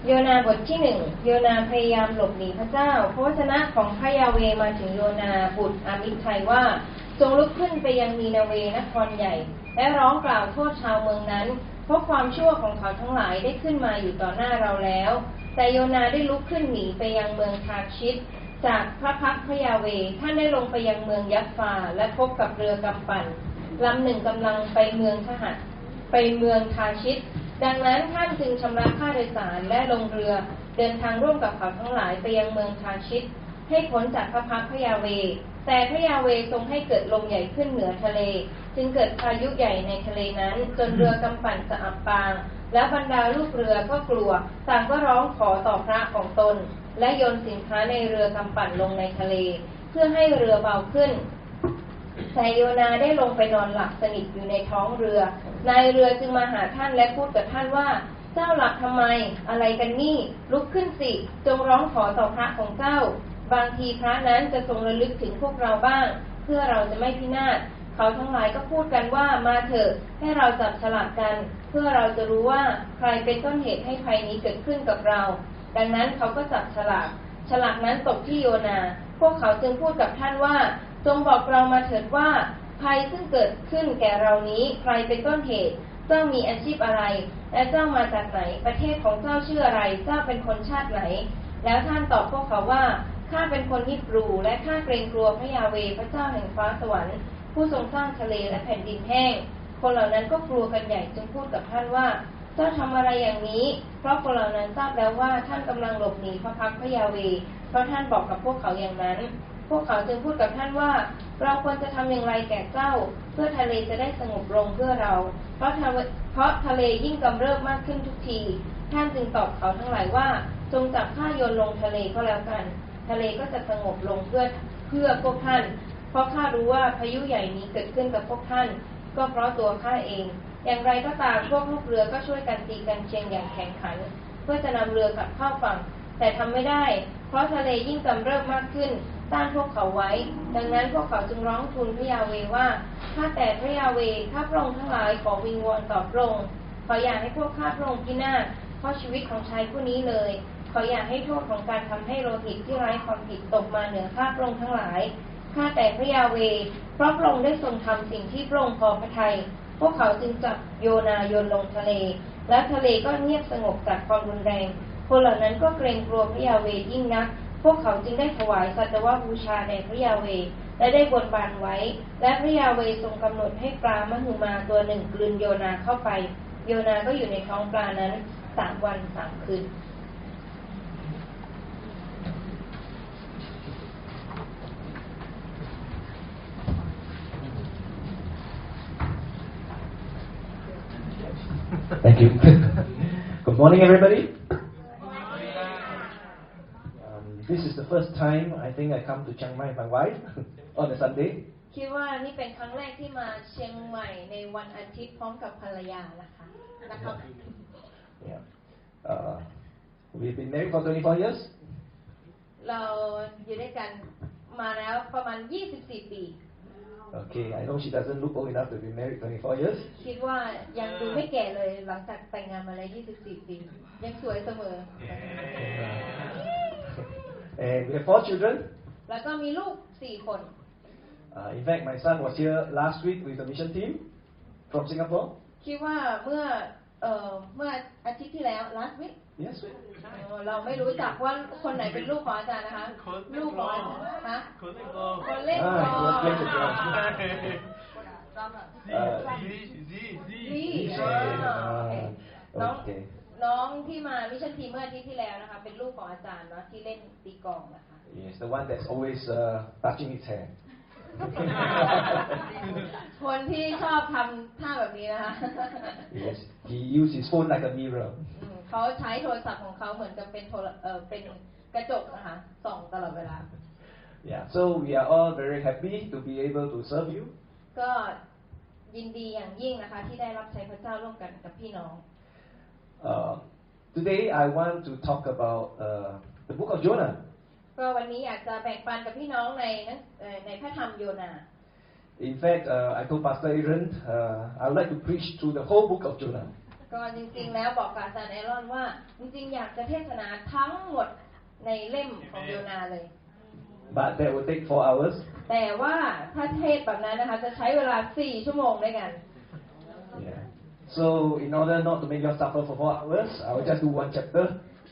โยนาบทที่1โยนาพยายามหลบหนีพระเจ้าพระวจนะของพระยาเวมาถึงโยนาบุตรอามิตชัยว่าจงลุกขึ้นไปยังนีนาเวนครใหญ่และร้องกล่าวโทษชาวเมืองนั้นเพราะความชั่วของเขาทั้งหลายได้ขึ้นมาอยู่ต่อหน้าเราแล้วแต่โยนาได้ลุกขึ้นหนีไปยังเมืองทาชิตจากพระพักพระยาเวท่านได้ลงไปยังเมืองยัฟฟาและพบกับเรือกำปั่นลำหนึ่งกำลังไปเมืองทาชิตดังนั้นท่านจึงชำระค่าโดยสารและลงเรือเดินทางร่วมกับเขาทั้งหลายไปยังเมืองทาชิตให้พ้นจากพระพักพระยาเวแต่พระยาเวทรงให้เกิดลมใหญ่ขึ้นเหนือทะเลจึงเกิดพายุใหญ่ในทะเลนั้นจนเรือกำปั่นจะอับปางและบรรดาลูกเรือก็กลัวต่างก็ร้องขอต่อพระของตนและโยนสินค้าในเรือกำปั่นลงในทะเลเพื่อให้เรือเบาขึ้นแต่โยนาได้ลงไปนอนหลับสนิทอยู่ในท้องเรือนายเรือจึงมาหาท่านและพูดกับท่านว่าเจ้าหลับทำไมอะไรกันนี่ลุกขึ้นสิจงร้องขอต่อพระของเจ้าบางทีพระนั้นจะทรงระลึกถึงพวกเราบ้างเพื่อเราจะไม่พินาศเขาทั้งหลายก็พูดกันว่ามาเถอะให้เราจับฉลากกันเพื่อเราจะรู้ว่าใครเป็นต้นเหตุให้ภัยนี้เกิดขึ้นกับเราดังนั้นเขาก็จับฉลากนั้นตกที่โยนาพวกเขาจึงพูดกับท่านว่าจงบอกเรามาเถิดว่าภัยซึ่งเกิดขึ้นแก่เรานี้ใครเป็นต้นเหตุเจ้ามีอาชีพอะไรและเจ้ามาจากไหนประเทศของเจ้าชื่ออะไรเจ้าเป็นคนชาติไหนแล้วท่านตอบพวกเขาว่าข้าเป็นคนฮิบรูและข้าเกรงกลัวพระยาเวห์พระเจ้าแห่งฟ้าสวรรค์ผู้ทรงสร้างทะเลและแผ่นดินแห้งคนเหล่านั้นก็กลัวกันใหญ่จึงพูดกับท่านว่าเจ้าทำอะไรอย่างนี้เพราะคนเหล่านั้นทราบแล้วว่าท่านกำลังหลบหนีพระพักพระยาเวห์เพราะท่านบอกกับพวกเขาอย่างนั้นพวกเขาจึงพูดกับท่านว่าเราควรจะทำอย่างไรแก่เจ้าเพื่อทะเลจะได้สงบลงเพื่อเราเพราะทะเลยิ่งกำเริบมากขึ้นทุกทีท่านจึงตอบเขาทั้งหลายว่าจงจับข้าโยนลงทะเลก็แล้วกันทะเลก็จะสงบลงเพื่อพวกท่านเพราะข้ารู้ว่าพายุใหญ่นี้เกิดขึ้นกับพวกท่านก็เพราะตัวข้าเองอย่างไรก็ตามพวกลูกเรือก็ช่วยกันตีกันเชียงอย่างแข็งขันเพื่อจะนำเรือกลับเข้าฝั่งแต่ทำไม่ได้เพราะทะเลยิ่งกำเริบมากขึ้นต้านพวกเขาไว้ดังนั้นพวกเขาจึงร้องทูลพระยาเวห์ว่าข้าแต่พระยาเวห์ข้าพระองค์ทั้งหลายขอวิงวอนต่อพระองค์ขออย่าให้พวกข้าพระองค์พินาศเพราะชีวิตของชายผู้นี้เลยขออย่าให้โทษของการทำให้โลหิตที่ไร้ความผิดตกมาเหนือข้าพระองค์ทั้งหลายข้าแต่พระยาเวห์เพราะพระองค์ได้ทรงทำสิ่งที่พระองค์พอพระทัยพวกเขาจึงจับโยนาโยนลงทะเลและทะเลก็เงียบสงบจากความรุนแรงคนเหล่านั้นก็เกรงกลัวพระยาเวห์ยิ่งนักพวกเขาจึงได้ถวายสัตวบูชาแด่พระยาเวห์และได้บนบานไว้และพระยาเวห์ทรงกำหนดให้ปลามหึมาตัวหนึ่งกลืนโยนาเข้าไปโยนาก็อยู่ในท้องปลานั้น3 วัน 3 คืนThank you. Good morning, everybody. This is the first time I think I come to Chiang Mai with my wife on a Sunday. คิดว่านี่เป็นครั้งแรกที่มาเชียงใหม่ในวันอาทิตย์พร้อมกับภรรยานะคะนะครับ Yeah. We've been married for 24 years. เราอยู่ด้วยกันมาแล้วประมาณ24 ปี Okay, I know she doesn't look old enough to be married 24 years. คิดว่ายังดูไม่แก่เลยหลังจากแต่งงานมาแล้ว24 ปียังสวยเสมอ And we have 4 children. แล้วก็มีลูก4 คน In fact, my son was here last week with the mission team from Singapore. คิดว่าเมื่ออาทิตย์ที่แล้ว last week Yes, week. เราไม่รู้จักว่าคนไหนเป็นลูกของอาจารย์นะคะลูกของฮะคนเล็กน้องที่มามิชชั่นทีมเมื่ออาทิตย์ที่แล้วนะคะเป็นลูกของอาจารย์นะที่เล่นตีกลองนะคะ Yes, the one that's always touching his hand. คนที่ชอบทำท่าแบบนี้นะคะ Yes, he uses his phone like a mirror. เขาใช้โทรศัพท์ของเขาเหมือนกับเป็นกระจกนะคะส่องตลอดเวลา Yeah, so we are all very happy to be able to serve you. ก็ยินดีอย่างยิ่งนะคะที่ได้รับใช้พระเจ้าร่วมกันกับพี่น้อง Today I want to talk about the book of Jonah. ก็วันนี้อยากจะแบ่งปันกับพี่น้องในพระธรรมโยนา In fact, I told Pastor Aaron I would like to preach through the whole book of Jonah. ก็จริงๆแล้วบอกกับอาจารย์ไอรอนว่าจริงๆอยากจะเทศนาทั้งหมดในเล่มของโยนาเลย But that will take 4 hours. แต่ว่าถ้าเทศแบบนั้นนะคะจะใช้เวลา4 ชั่วโมงด้วยกัน Yeah. So in order not to make you suffer for 4 hours, I will just do 1 chapter.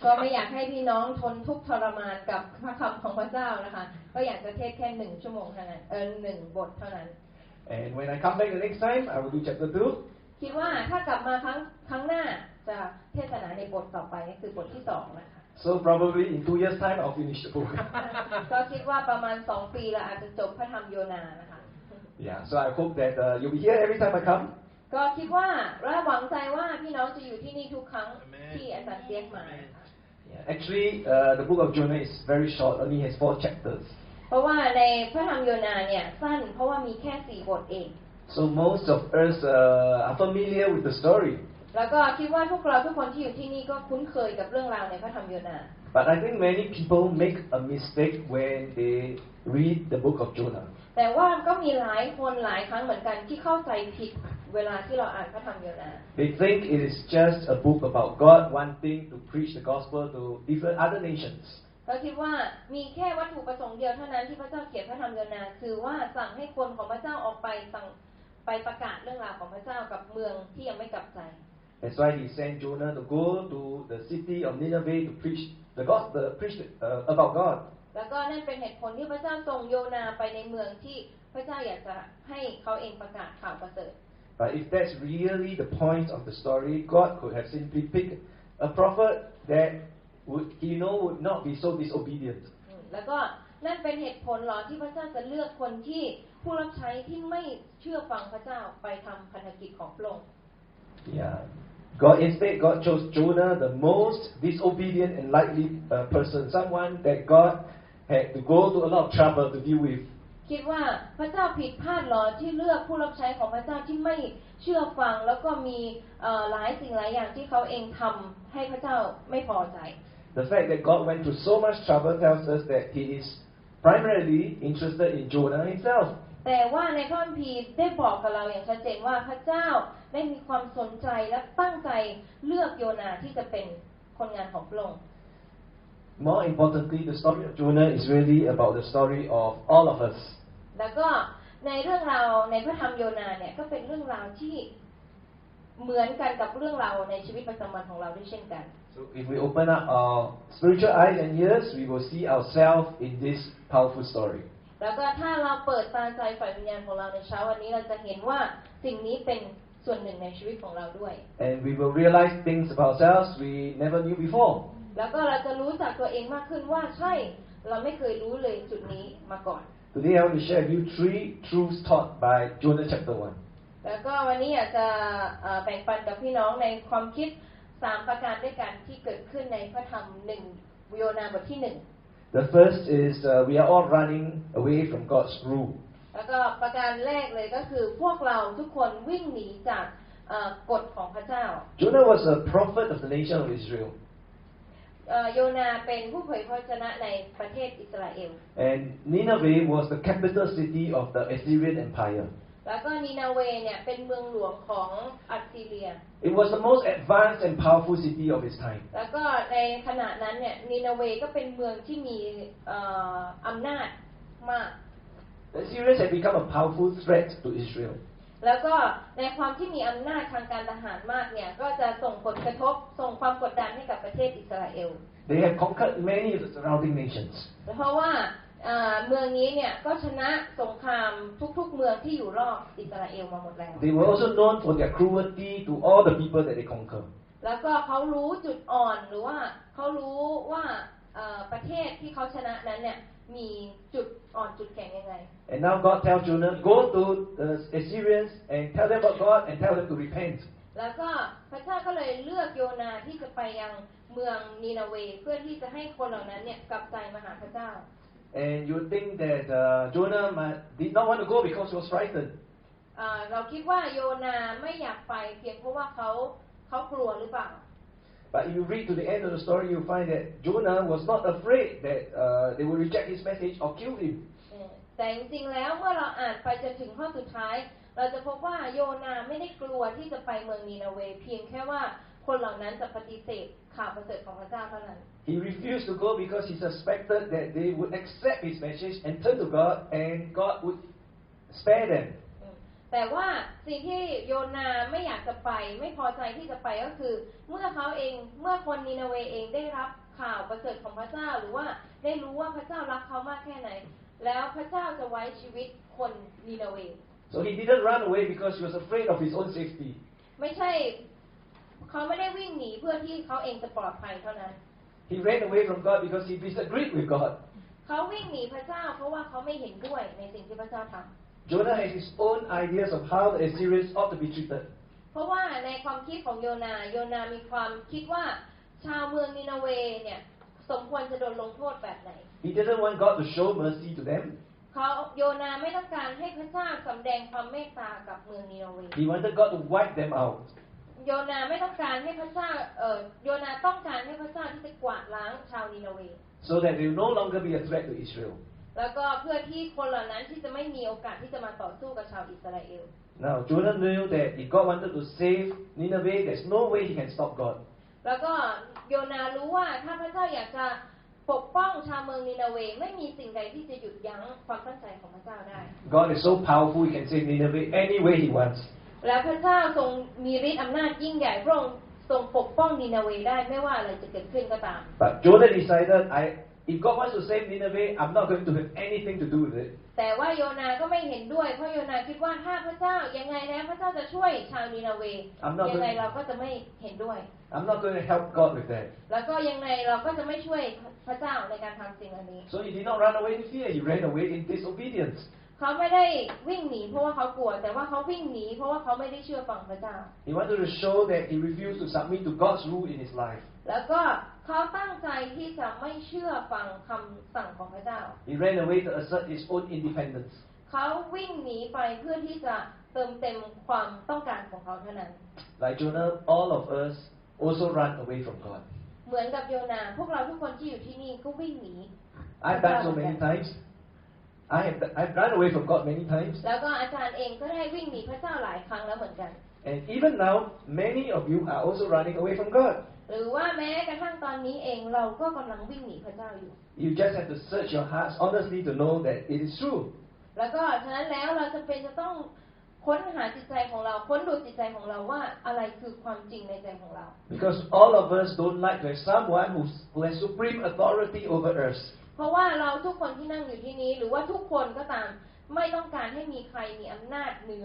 ก็ไม่อยากให้พี่น้องทนทุกข์ทรมานกับพระคำของพระเจ้านะคะก็อยากจะเทศแค่1 ชั่วโมงเท่านั้น1 บทเท่านั้น And when I come back the next time, I will do chapter 2. คิดว่าถ้ากลับมาครั้งหน้าจะเทศนาในบทต่อไปก็คือบทที่2นะคะ So probably in 2 years' time, I'll finish the book. ก็คิดว่าประมาณ2 ปีละอาจจะจบพระธรรมโยนานะคะ Yeah. So I hope that you'll be here every time I come. ก็คิดว่าและหวังใจว่าพี่น้องจะอยู่ที่นี่ทุกครั้งที่อาจารย์เตียกมา Yeah. Actually, the book of Jonah is very short, only has 4 chapters. เพราะว่าในพระธรรมโยนาเนี่ยสั้นเพราะว่ามีแค่4 บทเอง So most of us are familiar with the story. แล้วก็คิดว่าทุกคนที่อยู่ที่นี่ก็คุ้นเคยกับเรื่องราวในพระธรรมโยนา But I think many people make a mistake when they read the book of Jonah. แต่ว่าก็มีหลายคนหลายครั้งเหมือนกันที่เข้าใจผิดเวลาที่เราอ่านพระธรรมโยนา They think it is just a book about God wanting to preach the gospel to different other nations. เราคิดว่ามีแค่วัตถุประสงค์เดียวเท่านั้นที่พระเจ้าเขียนพระธรรมโยนาคือว่าสั่งให้คนของพระเจ้าออกไปไปประกาศเรื่องราวของพระเจ้ากับเมืองที่ยังไม่กลับใจ That's why he sent Jonah to go to the city of Nineveh to preach the gospel, preach about God. แล้วก็นั่นเป็นเหตุผลที่พระเจ้าส่งโยนาไปในเมืองที่พระเจ้าอยากจะให้เขาเองประกาศข่าวประเสริฐ But if that's really the point of the story, God could have simply picked a prophet that would not be so disobedient. แล้วก็นั่นเป็นเหตุผลหรอที่พระเจ้าจะเลือกคนที่ผู้รับใช้ที่ไม่เชื่อฟังพระเจ้าไปทำพันธกิจของพระองค์ Yeah. God chose Jonah, the most disobedient and likely person, someone that God had to go to a lot of trouble to deal with. คิดว่าพระเจ้าผิดพลาดหรอที่เลือกผู้รับใช้ของพระเจ้าที่ไม่เชื่อฟังแล้วก็มีหลายสิ่งหลายอย่างที่เขาเองทำให้พระเจ้าไม่พอใจ The fact that God went through so much trouble tells us that He is primarily interested in Jonah himself. แต่ว่าในพระคัมภีร์ได้บอกกับเราอย่างชัดเจนว่าพระเจ้าได้มีความสนใจและตั้งใจเลือกโยนาที่จะเป็นคนงานของพระองค์ More importantly, the story of Jonah is really about the story of all of us. แล้วก็ในเรื่องราวในพระธรรมโยนาเนี่ยก็เป็นเรื่องราวที่เหมือนกันกับเรื่องราวในชีวิตประจำวันของเราด้วยเช่นกัน So if we open up our spiritual eyes and ears, we will see ourselves in this powerful story. แล้วก็ถ้าเราเปิดตาใจฝ่ายวิญญาณของเราในเช้าวันนี้เราจะเห็นว่าสิ่งนี้เป็นส่วนหนึ่งในชีวิตของเราด้วย And we will realize things about ourselves we never knew before. แล้วก็เราจะรู้จักตัวเองมากขึ้นว่าใช่เราไม่เคยรู้เลยจุดนี้มาก่อน Today I want to share with you 3 truths taught by Jonah chapter 1. แล้วก็วันนี้อยากจะแบ่งปันกับพี่น้องในความคิด3ประการด้วยกันที่เกิดขึ้นในพระธรรม1โยนาบทที่1 The first is we are all running away from God's rule. แล้วก็ประการแรกเลยก็คือพวกเราทุกคนวิ่งหนีจากกฎของพระเจ้า Jonah was a prophet of the nation of Israel. โยนาเป็นผู้เผยพระวจนะในประเทศอิสราเอล And Nineveh was the capital city of the Assyrian Empire. แล้วก็นีนาเวเนี่ยเป็นเมืองหลวงของอัสซีเรีย It was the most advanced and powerful city of its time. แล้วก็ในขณะนั้นเนี่ยนีนาเวก็เป็นเมืองที่มีอำนาจมาก The Assyrians had become a powerful threat to Israel. แล้วก็ในความที่มีอำนาจทางการทหารมากเนี่ยก็จะส่งผลกระทบส่งความกดดันให้กับประเทศอิสราเอล They have conquered many of the surrounding nations. เพราะว่าเมืองนี้เนี่ยก็ชนะสงครามทุกๆเมืองที่อยู่รอบอิสราเอลมาหมดแล้ว They were also known for their cruelty to all the people that they conquered. แล้วก็เขารู้จุดอ่อนหรือว่าเขารู้ว่าประเทศที่เขาชนะนั้นเนี่ยมีจุดอ่อนจุดแข็งยังไง And now God tells Jonah, go to the Assyrians and tell them about God and tell them to repent. แล้วก็พระเจ้าก็เลยเลือกโยนาที่จะไปยังเมืองนีนาเวเพื่อที่จะให้คนเหล่านั้นเนี่ยกลับใจมาหาพระเจ้า And you think that Jonah did not want to go because he was frightened. เราคิดว่าโยนาไม่อยากไปเพียงเพราะว่าเขากลัวหรือเปล่า But if you read to the end of the story, you find that Jonah was not afraid that they would reject his message or kill him. แต่จริงๆแล้วเมื่อเราอ่านไปจนถึงข้อสุดท้าย เราจะพบว่าโยนาไม่ได้กลัวที่จะไปเมืองนีนาเวเพียงแค่ว่าคนเหล่านั้นจะปฏิเสธข่าวประเสริฐของพระเจ้าเท่านั้น He refused to go because he suspected that they would accept his message and turn to God and God would spare them. แต่ว่าสิ่งที่โยนาไม่อยากจะไปไม่พอใจที่จะไปก็คือเมื่อคนนีนาเวเองได้รับข่าวประเสริฐของพระเจ้าหรือว่าได้รู้ว่าพระเจ้ารักเขามากแค่ไหนแล้วพระเจ้าจะไว้ชีวิตคนนีนาเว So he didn't run away because he was afraid of his own safety. ไม่ใช่เขาไม่ได้วิ่งหนีเพื่อที่เขาเองจะปลอดภัยเท่านั้น He ran away from God because he disagreed with God. เขาวิ่งหนีพระเจ้าเพราะว่าเขาไม่เห็นด้วยในสิ่งที่พระเจ้าทำ Jonah has his own ideas of how the Assyrians ought to be treated. เพราะว่าในความคิดของโยนามีความคิดว่าชาวเมืองนีนาเวเนี่ยสมควรจะโดนลงโทษแบบไหน He didn't want God to show mercy to them. โยนาไม่ต้องการให้พระเจ้าสำแดงความเมตตากับเมืองนีนาเว He wanted God to wipe them out. โยนาไม่ต้องการให้พระเจ้าโยนาต้องการให้พระเจ้าที่จะกวาดล้างชาวนีนาเว So that they will no longer be a threat to Israel. แล้วก็เพื่อที่คนเหล่านั้นที่จะไม่มีโอกาสที่จะมาต่อสู้กับชาวอิสราเอล Now Jonah knew that if God wanted to save Nineveh, there's no way he can stop God. แล้วก็โยนารู้ว่าถ้าพระเจ้าอยากจะปกป้องชาวเมืองนีนาเวไม่มีสิ่งใดที่จะหยุดยั้งความตั้งใจของพระเจ้าได้ God is so powerful, he can save Nineveh any way he wants. และพระเจ้าทรงมีฤทธิ์อำนาจยิ่งใหญ่พระองค์ทรงปกป้องนีนาเวได้ไม่ว่าอะไรจะเกิดขึ้นก็ตาม But Jonah decided, if God wants to save Nineveh, I'm not going to have anything to do with it. แต่ว่าโยนาก็ไม่เห็นด้วยเพราะโยนาคิดว่าถ้าพระเจ้ายังไงแล้วพระเจ้าจะช่วยชาวนีนาเวยังไงเราก็จะไม่เห็นด้วย I'm not going to help God with that. แล้วก็ยังไงเราก็จะไม่ช่วยพระเจ้าในการทำสิ่งเหล่านี้ So he did not run away in fear, he ran away in disobedience. เขาไม่ได้วิ่งหนีเพราะว่าเขากลัวแต่ว่าเขาวิ่งหนีเพราะว่าเขาไม่ได้เชื่อฟังพระเจ้า He wanted to show that he refused to submit to God's rule in his life. แล้วก็เขาตั้งใจที่จะไม่เชื่อฟังคำสั่งของพระเจ้า He ran away to assert his own independence. เขาวิ่งหนีไปเพื่อที่จะเติมเต็มความต้องการของเขาเท่านั้น Like Jonah, all of us also run away from God. เหมือนกับโยนาพวกเราทุกคนที่อยู่ที่นี่ก็วิ่งหนี I've done so many times. I've run away from God many times. แล้วก็อาจารย์เองก็ได้วิ่งหนีพระเจ้าหลายครั้งแล้วเหมือนกัน And even now, many of you are also running away from God. หรือว่าแม้กระทั่งตอนนี้เองเราก็กำลังวิ่งหนีพระเจ้าอยู่ You just have to search your hearts honestly to know that it is true. แล้วก็ฉะนั้นแล้วเราจำเป็นจะต้องค้นหาจิตใจของเราค้นดูจิตใจของเราว่าอะไรคือความจริงในใจของเรา Because all of us don't like to have someone who has supreme authority over us. เพราะว่าเราทุกคนที่นั่งอยู่ที่นี้หรือว่าทุกคนก็ตามไม่ต้องการให้มีใครมีอำนาจเหนื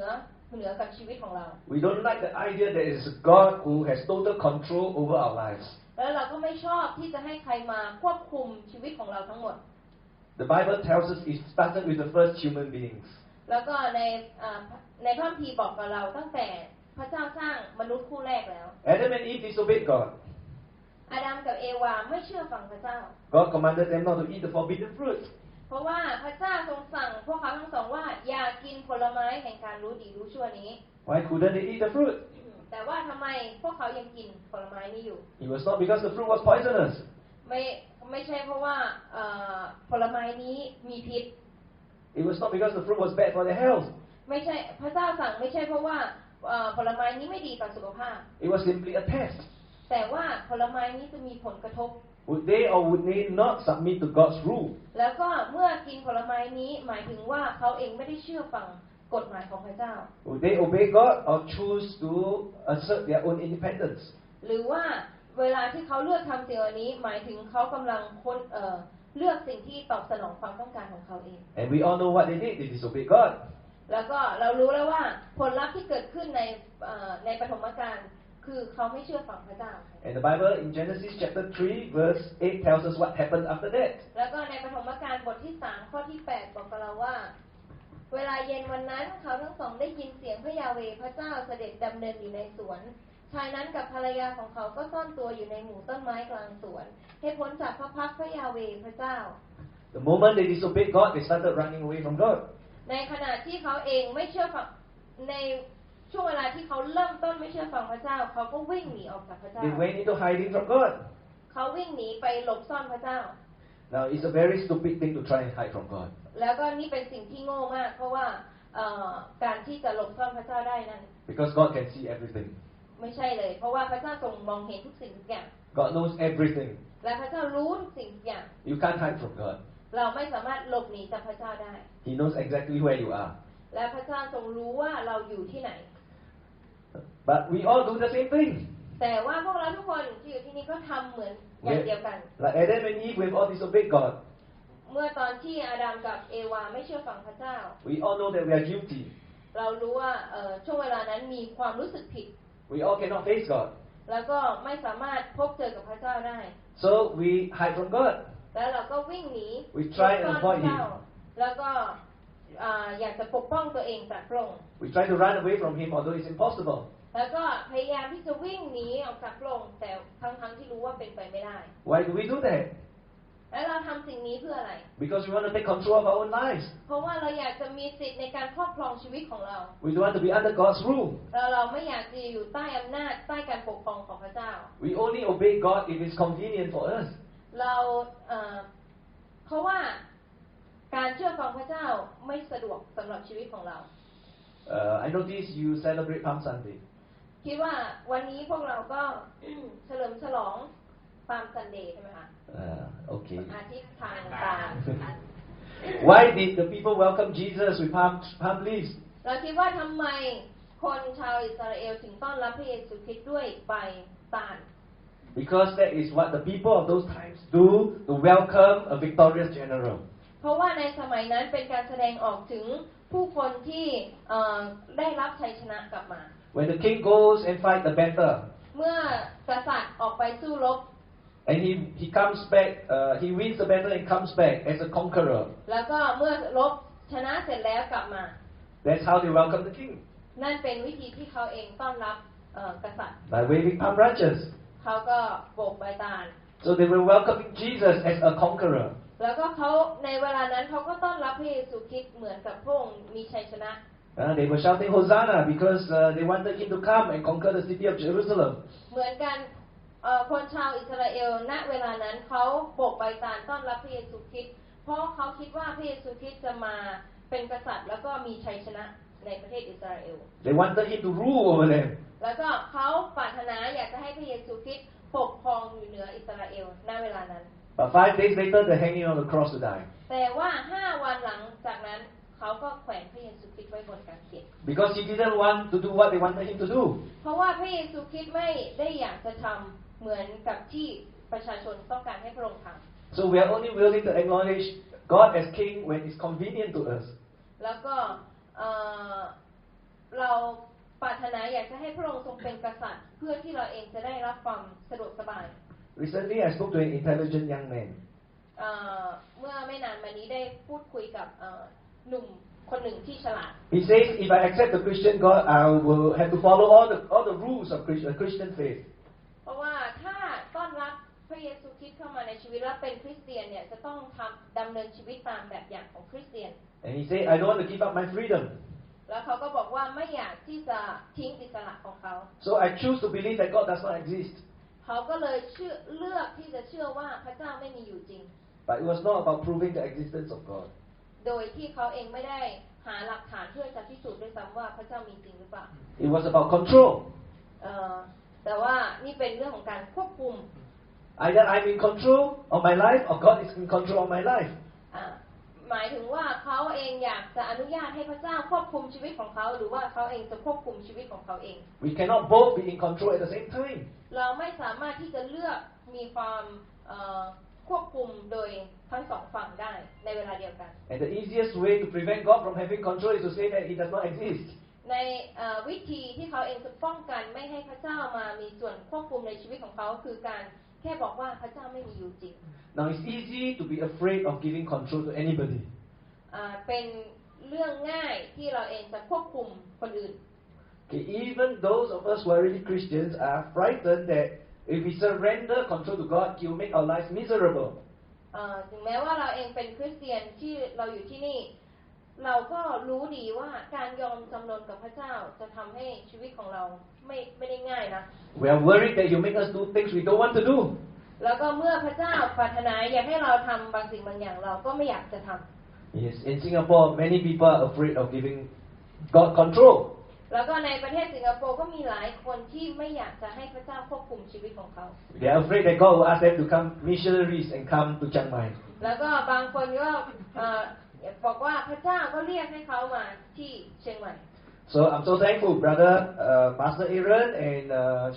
อกับชีวิตของเรา We don't like the idea that it is God who has total control over our lives. แล้วเราก็ไม่ชอบที่จะให้ใครมาควบคุมชีวิตของเราทั้งหมด The Bible tells us it started with the first human beings. แล้วก็ในพระคัมภีร์บอกกับเราตั้งแต่พระเจ้าสร้างมนุษย์คู่แรกแล้ว Adam and Eve disobeyed God. อาดัมกับเอวาไม่เชื่อฟังพระเจ้า God commanded them not to eat the forbidden fruit. เพราะว่าพระเจ้าทรงสั่งพวกเขาทั้งสองว่าอย่ากินผลไม้แห่งการรู้ดีรู้ชั่วนี้ Why couldn't they eat the fruit? แต่ว่าทำไมพวกเขายังกินผลไม้นี้อยู่ It was not because the fruit was poisonous. ไม่ใช่เพราะว่าผลไม้นี้มีพิษ It was not because the fruit was bad for their health. ไม่ใช่พระเจ้าสั่งไม่ใช่เพราะว่าผลไม้นี้ไม่ดีต่อสุขภาพ It was simply a test. แต่ว่าผลไม้นี้จะมีผลกระทบ Would they or would they not submit to God's rule? แล้วก็เมื่อกินผลไม้นี้หมายถึงว่าเขาเองไม่ได้เชื่อฟังกฎหมายของพระเจ้า Would they obey God or choose to assert their own independence? หรือว่าเวลาที่เขาเลือกทำสิ่งเหล่านี้หมายถึงเขากำลังเลือกสิ่งที่ตอบสนองความต้องการของเขาเอง And we all know what they did. They disobeyed God. แล้วก็เรารู้แล้วว่าผลลัพธ์ที่เกิดขึ้นในปฐมกาลคือเขาไม่เชื่อฟังพระเจ้า And the Bible in Genesis chapter 3 verse 8 tells us what happened after that. แล้วก็ในปฐมกาลบทที่3ข้อที่8บอกกับเราว่าเวลาเย็นวันนั้นเขาทั้งสองได้ยินเสียงพระยาเวห์พระเจ้าเสด็จดำเนินอยู่ในสวนชายนั้นกับภรรยาของเขาก็ซ่อนตัวอยู่ในหมู่ต้นไม้กลางสวนให้พ้นจากพระพักตร์พระยาเวห์พระเจ้า The moment they disobeyed God, they started running away from God. ในขณะที่เขาเองไม่เชื่อฟังในช่วงเวลาที่เขาเริ่มต้นไม่เชื่อฟังพระเจ้าเขาก็วิ่งหนีออกจากพระเจ้า They went into hiding from God. เขาวิ่งหนีไปหลบซ่อนพระเจ้า Now, it's a very stupid thing to try and hide from God. แล้วก็นี่เป็นสิ่งที่โง่มากเพราะว่า การที่จะหลบซ่อนพระเจ้าได้นั้น Because God can see everything. ไม่ใช่เลยเพราะว่าพระเจ้าทรงมองเห็นทุกสิ่งทุกอย่าง God knows everything. และพระเจ้ารู้ทุกสิ่งทุกอย่าง You can't hide from God. เราไม่สามารถหลบหนีจากพระเจ้าได้ He knows exactly where you are. และพระเจ้าทรงรู้ว่าเราอยู่ที่ไหน But we all do the same thing. แต่ว่าพวกเราทุกคนที่อยู่ที่นี่ก็ทำเหมือนอย่างเดียวกัน Like Adam and Eve, we've all disobeyed God. เมื่อตอนที่อาดัมกับเอวาไม่เชื่อฟังพระเจ้า We all know that we are guilty. เรารู้ว่าช่วงเวลานั้นมีความรู้สึกผิด We all cannot face God. แล้วก็ไม่สามารถพบเจอกับพระเจ้าได้ So we hide from God. แล้วเราก็วิ่งหนี We try and avoid Him. แล้วก็อยากจะปกป้องตัวเองจากพระองค์ We try to run away from Him, although it's impossible. แล้วก็พยายามที่จะวิ่งหนีออกจากพระองค์แต่ทั้งที่รู้ว่าเป็นไปไม่ได้ Why do we do that? แล้วเราทำสิ่งนี้เพื่ออะไร Because we want to take control of our own lives. เพราะว่าเราอยากจะมีสิทธิ์ในการครอบครองชีวิตของเรา We don't want to be under God's rule. เราไม่อยากจะอยู่ใต้อำนาจใต้การปกครองของพระเจ้า We only obey God if it's convenient for us. เราเพราะว่าการเชื่อฟังพระเจ้าไม่สะดวกสำหรับชีวิตของเรา I notice you celebrate Palm Sunday. คิดว่าวันนี้พวกเราก็ เฉลิมฉลองปาล์มซันเดย์ใช่ไหมคะ Okay. อาทิตย์ทางตา Why did the people welcome Jesus with palm leaves? เราคิดว่าทำไมคนชาวอิสราเอลถึงต้อนรับพระเยซูคริสต์ด้วยใบตาล Because that is what the people of those times do to welcome a victorious general. เพราะว่าในสมัยนั้นเป็นการแสดงออกถึงผู้คนที่ได้รับชัยชนะกลับมา When the king goes and fight the battle, เมื่อกษัตริย์ออกไปสู้รบ and he comes back, he wins the battle and comes back as a conqueror. แล้วก็เมื่อรบชนะเสร็จแล้วกลับมา That's how they welcome the king. นั่นเป็นวิธีที่เขาเองต้อนรับกษัตริย์ By waving palm branches. เขาก็โบกใบตาล So they were welcoming Jesus as a conqueror. แล้วก็เขาในเวลานั้นเขาก็ต้อนรับพระเยซูคริสต์เหมือนกับพระองค์มีชัยชนะ They were shouting Hosanna because they wanted him to come and conquer the city of Jerusalem. เหมือนกันคนชาวอิสราเอลณเวลานั้นเขาโบกใบตาลต้อนรับพระเยซูคริสต์เพราะเขาคิดว่าพระเยซูคริสต์จะมาเป็นกษัตริย์แล้วก็มีชัยชนะในประเทศอิสราเอล They wanted him to rule over them. แล้วก็เขาปรารถนาอยากจะให้พระเยซูคริสต์ปกครองอยู่เหนืออิสราเอลณเวลานั้น But 5 days later, they hang him on the cross to die. แต่ว่า5 วันหลังจากนั้นเขาก็แขวนพระเยซูคริสต์ไว้บนกางเขน Because he didn't want to do what they wanted him to do. เพราะว่าพระเยซูคริสต์ไม่ได้อยากจะทำเหมือนกับที่ประชาชนต้องการให้พระองค์ทำ So we are only willing to acknowledge God as King when it's convenient to us. แล้วก็เราปรารถนาอยากจะให้พระองค์ทรงเป็นกษัตริย์เพื่อที่เราเองจะได้รับความสะดวกสบาย Recently, I spoke to an intelligent young man. เมื่อไม่นานมานี้ได้พูดคุยกับหนุ่มคนหนึ่งที่ฉลาด He says, if I accept the Christian God, I will have to follow all the rules of Christian faith. เพราะว่าถ้าต้อนรับพระเยซูคริสต์เข้ามาในชีวิตและเป็นคริสเตียนเนี่ยจะต้องดำเนินชีวิตตามแบบอย่างของคริสเตียน And he said, I don't want to give up my freedom. แล้วเขาก็บอกว่าไม่อยากที่จะทิ้งอิสระของเขา So I choose to believe that God does not exist. เขาก็เลยเลือกที่จะเชื่อว่าพระเจ้าไม่มีอยู่จริง But it was not about proving the existence of God. โดยที่เขาเองไม่ได้หาหลักฐานเพื่อจะพิสูจน์ด้วยซ้ำว่าพระเจ้ามีจริงหรือเปล่า It was about control. แต่ว่านี่เป็นเรื่องของการควบคุม Either I'm in control of my life or God is in control of my life. หมายถึงว่าเขาเองอยากจะอนุญาตให้พระเจ้าควบคุมชีวิตของเขาหรือว่าเขาเองจะควบคุมชีวิตของเขาเอง We cannot both be in control at the same time. เราไม่สามารถที่จะเลือกมีความควบคุมโดยทั้งสองฝั่งได้ในเวลาเดียวกัน And the easiest way to prevent God from having control is to say that He does not exist. ในวิธีที่เขาเองจะป้องกันไม่ให้พระเจ้ามามีส่วนควบคุมในชีวิตของเขาคือการแค่บอกว่าพระเจ้าไม่มีอยู่จริง Now it's easy to be afraid of giving control to anybody. เป็นเรื่องง่ายที่เราเองจะควบคุมคนอื่น Okay, even those of us who are really Christians are frightened that if we surrender control to God, He will make our lives miserable. ถึงแม้ว่าเราเองเป็นคริสเตียนที่เราอยู่ที่นี่เราก็รู้ดีว่าการยอมจำนนกับพระเจ้าจะทำให้ชีวิตของเราไม่ได้ง่ายนะ We are worried that He will make us do things we don't want to do. แล้วก็เมื่อพระเจ้าปรารถนาอยากให้เราทำบางสิ่งบางอย่างเราก็ไม่อยากจะทำ Yes, in Singapore, many people are afraid of giving got control. แล้วก็ในประเทศสิงคโปร์ก็มีหลายคนที่ไม่อยากจะให้พระเจ้าควบคุมชีวิตของเขา They are afraid that God will ask them to come missionaries and come to Chiang Mai. แล้วก็บางคนก็บอกว่าพระเจ้าก็เรียกให้เขามาที่เชียงใหม่ So I'm so thankful, brother Pastor Aaron and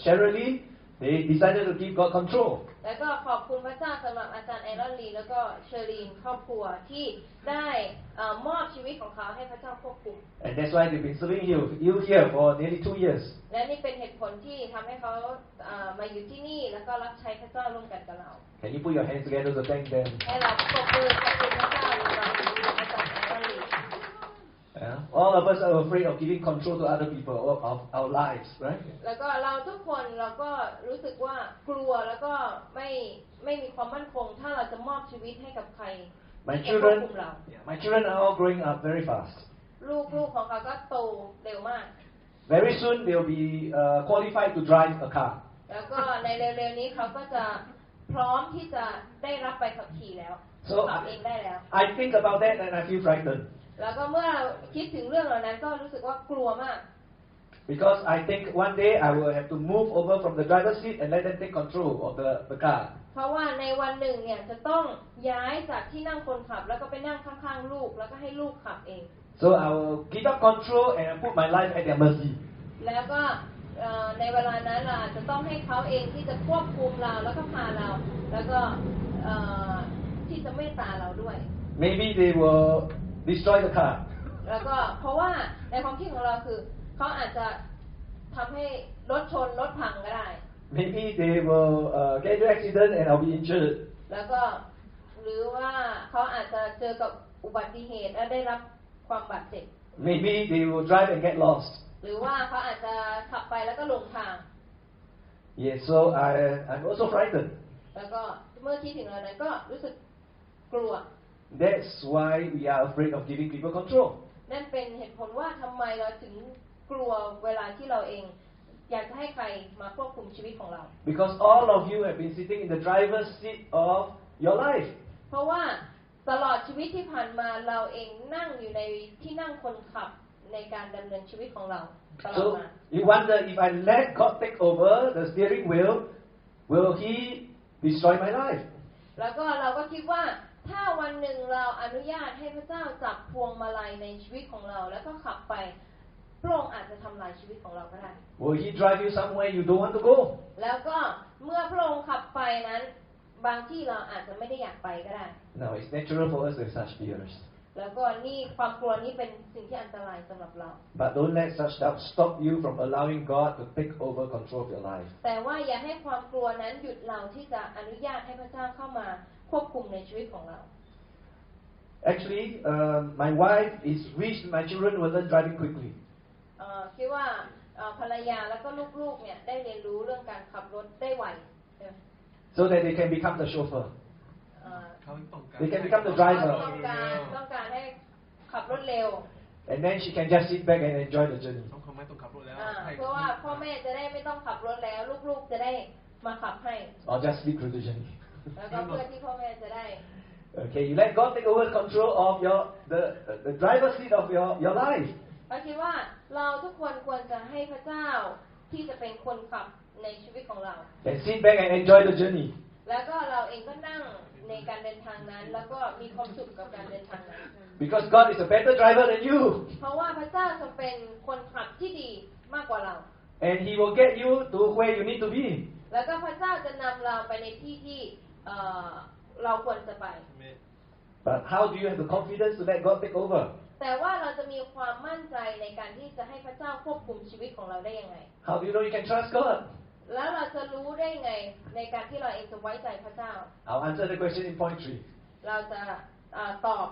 Cheryl Lee. They decided to give God control. แล้วก็ขอบคุณพระเจ้าสำหรับอาจารย์แอรอนลีแล้วก็เชอรีนครอบครัวที่ได้มอบชีวิตของเขาให้พระเจ้าควบคุม And that's why they've been serving you here for nearly 2 years. และนี่เป็นเหตุผลที่ทำให้เขามาอยู่ที่นี่แล้วก็รับใช้พระเจ้าร่วมกันกับเรา Can you put your hands together to thank them? ให้เราปรบมือขอบคุณพระเจ้าเราอาจารย์แอรอนลี All of us are afraid of giving control to other people of our lives, right? แล้วก็เราทุกคนเราก็รู้สึกว่ากลัวแล้วก็ไม่มีความมั่นคงถ้าเราจะมอบชีวิตให้กับใคร My children are all growing up very fast. ลูกของเขาก็โตเร็วมาก Very soon they will be qualified to drive a car. แล้วก็ในเร็วๆนี้เขาก็จะพร้อมที่จะได้รับใบขับขี่แล้วขับเองได้แล้ว I think about that and I feel frightened. แล้วก็เมื่อคิดถึงเรื่องเหล่านั้นก็รู้สึกว่ากลัวมาก Because I think one day I will have to move over from the driver's seat and let them take control of the car. เพราะว่าในวันหนึ่งเนี่ยจะต้องย้ายจากที่นั่งคนขับแล้วก็ไปนั่งข้างๆลูกแล้วก็ให้ลูกขับเอง So I will give up control and I put my life at their mercy. แล้วก็ในเวลานั้นเราจะต้องให้เขาเองที่จะควบคุมเราแล้วก็พาเราแล้วก็ที่จะเมตตาเราด้วย Maybe they will destroy the car. แล้วก็เพราะว่าในความคิดของเราคือเขาอาจจะทำให้รถชนรถพังก็ได้ Maybe they will get into accident and I'll be injured. แล้วก็หรือว่าเขาอาจจะเจอกับอุบัติเหตุและได้รับความบาดเจ็บ Maybe they will drive and get lost. หรือว่าเขาอาจจะขับไปแล้วก็หลงทาง Yes, so I'm also frightened. แล้วก็เมื่อคิดถึงเหล่านั้นก็รู้สึกกลัว That's why we are afraid of giving people control. นั่นเป็นเหตุผลว่าทำไมเราถึงกลัวเวลาที่เราเองอยากจะให้ใครมาควบคุมชีวิตของเรา Because all of you have been sitting in the driver's seat of your life. เพราะว่าตลอดชีวิตที่ผ่านมาเราเองนั่งอยู่ในที่นั่งคนขับในการดำเนินชีวิตของเราตลอด So มา you wonder if I let God take over the steering wheel, will He destroy my life? แล้วก็เราก็คิดว่าถ้าวันหนึ่งเราอนุญาตให้พระเจ้าจับพวงมาลัยในชีวิตของเราแล้วก็ขับไปพระองค์อาจจะทำลายชีวิตของเราก็ได้ Will He drive you somewhere you don't want to go? แล้วก็เมื่อพระองค์ขับไปนั้นบางที่เราอาจจะไม่ได้อยากไปก็ได้ No, it's natural for us to have such fears. แล้วก็นี่ความกลัวนี้เป็นสิ่งที่อันตรายสำหรับเรา But don't let such doubt stop you from allowing God to take over control of your life. แต่ว่าอย่าให้ความกลัวนั้นหยุดเราที่จะอนุญาตให้พระเจ้าเข้ามาควบคุมในชีวิตของเรา Actually, my wife is wished my children will learn driving quickly. คิดว่าภรรยาแล้วก็ลูกๆเนี่ยได้เรียนรู้เรื่องการขับรถได้ไว So that they can become the chauffeur. They can become the driver. ต้องการให้ขับรถเร็ว And then she can just sit back and enjoy the journey. ต้องไม่ต้องขับรถแล้ว เพราะว่าพ่อแม่จะได้ไม่ต้องขับรถแล้วลูกๆจะได้มาขับให้ Or just sleep through the journey. แล้วก็เพื่อที่พ่อแม่จะได้ Okay, you let God take over control of the driver's seat of your life. เราคิดว่าเราทุกคนควรจะให้พระเจ้าที่จะเป็นคนขับในชีวิตของเรา And sit back and enjoy the journey. แล้วก็เราเองก็นั่งในการเดินทางนั้นแล้วก็มีความสุขกับการเดินทางนั้น Because God is a better driver than you. เพราะว่าพระเจ้าทรงเป็นคนขับที่ดีมากกว่าเรา And He will get you to where you need to be. แล้วก็พระเจ้าจะนำเราไปในที่ที่เราควรจะไป But how do you have the confidence to let God take over? แต่ว่าเราจะมีความมั่นใจในการที่จะให้พระเจ้าควบคุมชีวิตของเราได้ยังไง How do you know you can trust God? แล้วเราจะรู้ได้ยังไงในการที่เราเองจะไว้ใจพระเจ้า I'll answer the question in point 3. เราจะตอบ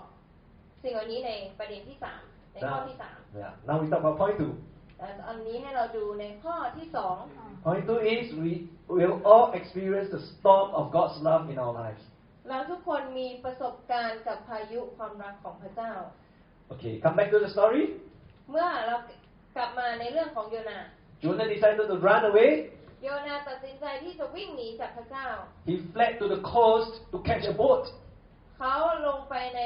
สิ่งเหล่านี้ในประเด็นที่3ในข้อที่3 Yeah. Now we talk about point 2. อันนี้ให้เราดูในข้อที่2 Point 2 is we will all experience the storm of God's love in our lives. เราทุกคนมีประสบการณ์กับพายุความรักของพระเจ้า Okay, come back to the story. เมื่อเรากลับมาในเรื่องของโยนา Jonah decided to run away. โยนาตัดสินใจที่จะวิ่งหนีจากพระเจ้า He fled to the coast to catch a boat. เขาลงไปใน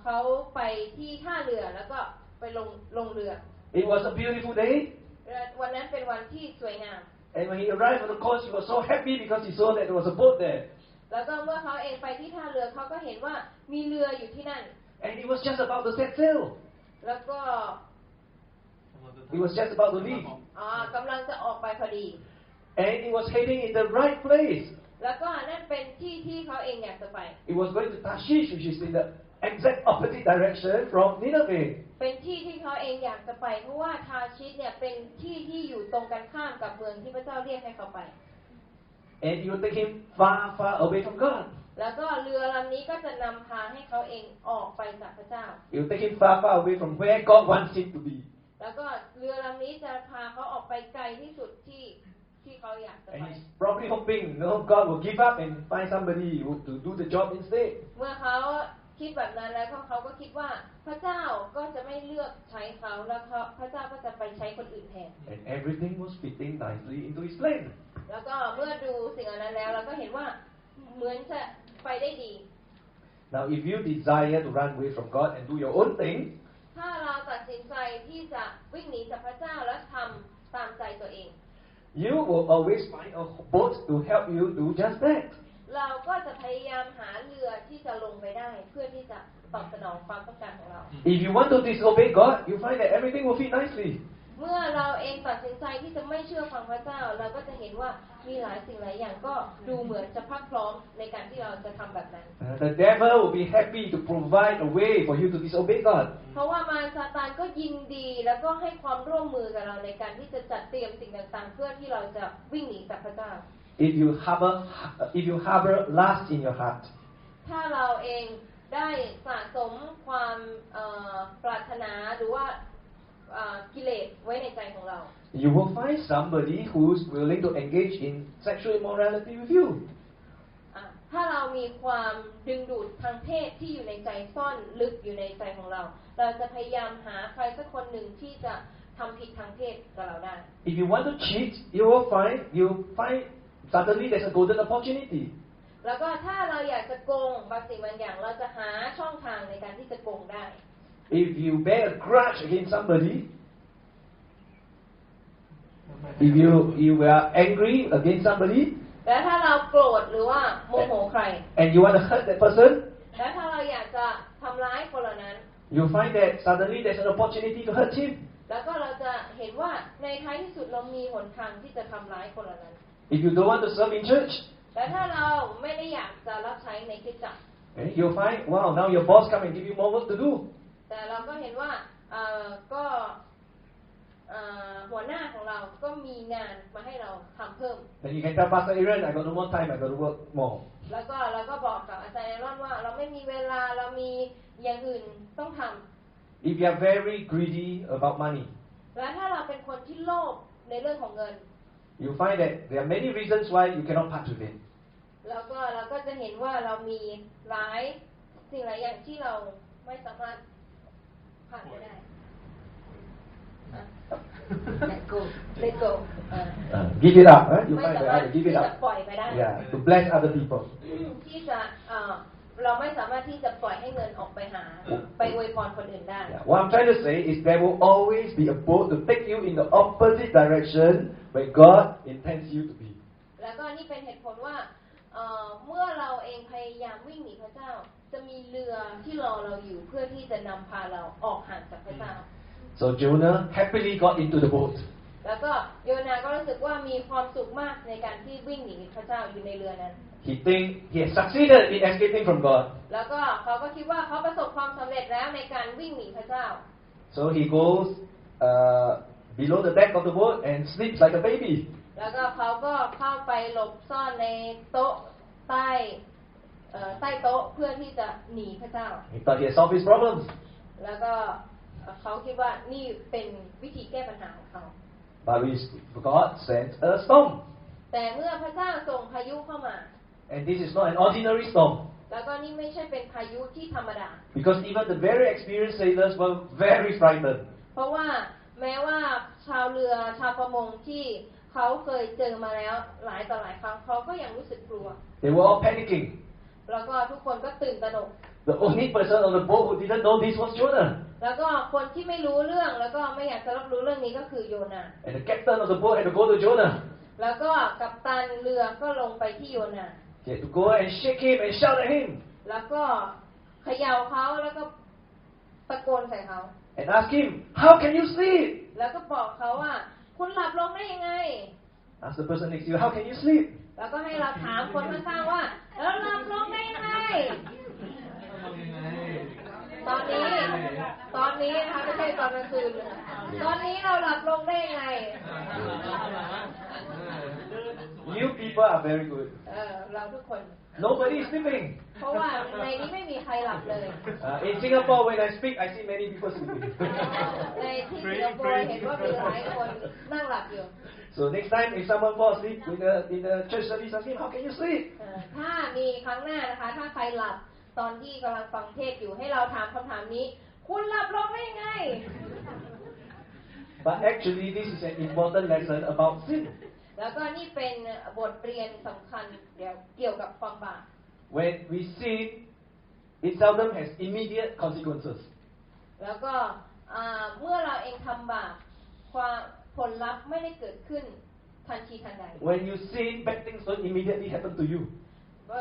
เขาไปที่ท่าเรือแล้วก็ ไปลงเรือ It was a beautiful day. วันนั้นเป็นวันที่สวยงาม And when he arrived on the coast, he was so happy because he saw that there was a boat there. แล้วก็เมื่อเขาเองไปที่ท่าเรือเขาก็เห็นว่ามีเรืออยู่ที่นั่น And he was just about to set sail. แล้วก็ He was just about to leave. กำลังจะออกไปพอดี And he was heading in the right place. แล้วก็นั่นเป็นที่ที่เขาเองอยากจะไป He was going to Tarshish, which is in the exact opposite direction from Nineveh. เป็นที่ที่เขาเองอยากจะไปเพราะว่าทาชิชเนี่ยเป็นที่ที่อยู่ตรงกันข้ามกับเมืองที่พระเจ้าเรียกให้เขาไป And he would take him far, far away from God. แล้วก็เรือลำนี้ก็จะนำพาให้เขาเองออกไปจากพระเจ้า He would take him far, far away from where God wants him to be. แล้วก็เรือลำนี้จะพาเขาออกไปไกลที่สุดที่เขาอยากจะ And ไป he's probably hoping, God will give up and find somebody to do the job instead. เมื่อเขาคิดแบบนั้นแล้วเขาก็คิดว่าพระเจ้าก็จะไม่เลือกใช้เขาแล้วพระเจ้าก็จะไปใช้คนอื่นแทน And everything was fitting nicely into his plan. แล้วก็เมื่อดูสิ่งเหล่านั้นแล้วเราก็เห็นว่าเหมือนจะไปได้ดี Now, if you desire to run away from God and do your own thing, ถ้าเราตัดสินใจที่จะวิ่งหนีจากพระเจ้าและทำตามใจตัวเอง you will always find a boat to help you do just that. เราก็จะพยายามหาเรือที่จะลงไปได้เพื่อที่จะตอบสนองความต้องการของเรา If you want to disobey God, you find that everything will fit nicely. เมื่อเราเองตัดสินใจที่จะไม่เชื่อฟังพระเจ้าเราก็จะเห็นว่ามีหลายสิ่งหลายอย่างก็ดูเหมือนจะพรักพร้อมในการที่เราจะทำแบบนั้น The devil will be happy to provide a way for you to disobey God. เพราะว่ามารซาตานก็ยินดีแล้วก็ให้ความร่วมมือกับเราในการที่จะจัดเตรียมสิ่งต่างๆเพื่อที่เราจะวิ่งหนีจากพระเจ้า If you harbor lust in your heart, ถ้าเราเองได้สะสมความปรารถนาหรือว่ากิเลสไว้ในใจของเรา you will find somebody who's willing to engage in sexual immorality with you. ถ้าเรามีความดึงดูดทางเพศที่อยู่ในใจซ่อนลึกอยู่ในใจของเราเราจะพยายามหาใครสักคนหนึ่งที่จะทำผิดทางเพศกับเราได้ If you want to cheat, you find suddenly there's a golden opportunity. แล้วก็ถ้าเราอยากจะโกงบางสิ่งบางอย่างเราจะหาช่องทางในการที่จะโกงได้ If you bear a grudge against somebody, if you are angry against somebody, และถ้าเราโกรธหรือว่าโมโหใคร and you want to hurt that person, และถ้าเราอยากจะทำร้ายคนเหล่านั้น you find that suddenly there's an opportunity to hurt him. แล้วก็เราจะเห็นว่าในท้ายที่สุดเรามีหนทางที่จะทำร้ายคนเหล่านั้น If you don't want to serve in church, แต่ถ้าเราไม่ได้อยากจะรับใช้ในคริสตจักร you'll find, wow, now your boss come and give you more work to do. แต่เราก็เห็นว่าก็หัวหน้าของเราก็มีงานมาให้เราทำเพิ่ม Then you can tell Pastor Aaron, I got no more time, I got to work more. แล้วก็เราก็บอกกับอาจารย์เอรอนว่าเราไม่มีเวลาเรามีอย่างอื่นต้องทำ If you are very greedy about money, และถ้าเราเป็นคนที่โลภในเรื่องของเงิน you find that there are many reasons why you cannot part with it. แล้วก็เราก็จะเห็นว่าเรามีหลายสิ่งหลายอย่างที่เราไม่สามารถผ่านไปได้ let go Give it up, huh? You ไม่ find สา that มารถ I ที่ give it จะ up. ปล่อยไปได้ Yeah, to bless other people. ที่จะเราไม่สามารถที่จะปล่อยให้เงินออกไปหาไปอวยพรคนอื่นได้ Yeah. What I'm trying to say is there will always be a boat to take you in the opposite direction where God intends you to be. แล้วก็นี่เป็นเหตุผลว่าเมื่อเราเองพยายามวิ่งหนีพระเจ้าจะมีเรือที่รอเราอยู่เพื่อที่จะนำพาเราออกห่างจากพระเจ้า So Jonah happily got into the boat. แล้วก็โยนาก็รู้สึกว่ามีความสุขมากในการที่วิ่งหนีพระเจ้าอยู่ในเรือนั้น He think he has succeeded in escaping from God. แล้วก็เขาก็คิดว่าเขาประสบความสำเร็จแล้วในการวิ่งหนีพระเจ้า So he goes below the deck of the boat and sleeps like a baby. แล้วก็เขาก็เข้าไปหลบซ่อนในโต๊ะใต้โต๊ะเพื่อที่จะหนีพระเจ้า He thought he had solved his problems. แล้วก็เขาคิดว่านี่เป็นวิธีแก้ปัญหาของเขา But God sent a storm. แต่เมื่อพระเจ้าส่งพายุเข้ามา And this is not an ordinary storm. แล้วก็นี่ไม่ใช่เป็นพายุที่ธรรมดา Because even the very experienced sailors were very frightened. เพราะว่าแม้ว่าชาวเรือชาวประมงที่เขาเคยเจอมาแล้วหลายต่อหลายครั้งเขาก็ยังรู้สึกกลัว They were all panicking. แล้วก็ทุกคนก็ตื่นตระหนก The only person on the boat who didn't know this was Jonah. แล้วก็คนที่ไม่รู้เรื่องแล้วก็ไม่อยากจะรับรู้เรื่องนี้ก็คือโยนา And the captain of the boat had to go to Jonah. แล้วก็กัปตันเรือก็ลงไปที่โยนา He had to go and shake him and shout at him. แล้วก็เขย่าเขาแล้วก็ตะโกนใส่เขา And ask him, how can you sleep? แล้วก็บอกเขาว่าคุณหลับลงได้ยังไง Ask the person next to you, how can you sleep? แล้วก็ให้เราถามคนข้างๆว่าแล้วหลับลงได้ยังไงตอนนี้นะคะไม่ใช่ตอนกลางคืนตอนนี้เราหลับลงได้ยังไง You people are very good. เราทุกคน Nobody is sleeping. เพราะว่าในนี้ไม่มีใครหลับเลย In Singapore, when I speak, I see many people sleeping. ในที่สิงคโปร์เห็นว่ามีหลายคนนั่งหลับอยู่ So next time, if someone falls asleep in the church service, ask him, how can you sleep? ถ้ามีครั้งหน้านะคะถ้าใครหลับตอนที่กำลังฟังเทศอยู่ให้เราถามคำถามนี้คุณหลับลงได้ยังไง But actually, this is an important lesson about sin. แล้วก็นี่เป็นบทเรียนสำคัญเกี่ยวกับความบาป When we sin, it seldom has immediate consequences. แล้วก็เมื่อเราเองทำบาปความผลลัพธ์ไม่ได้เกิดขึ้นทันทีทันใด When you sin, bad things don't immediately happen to you.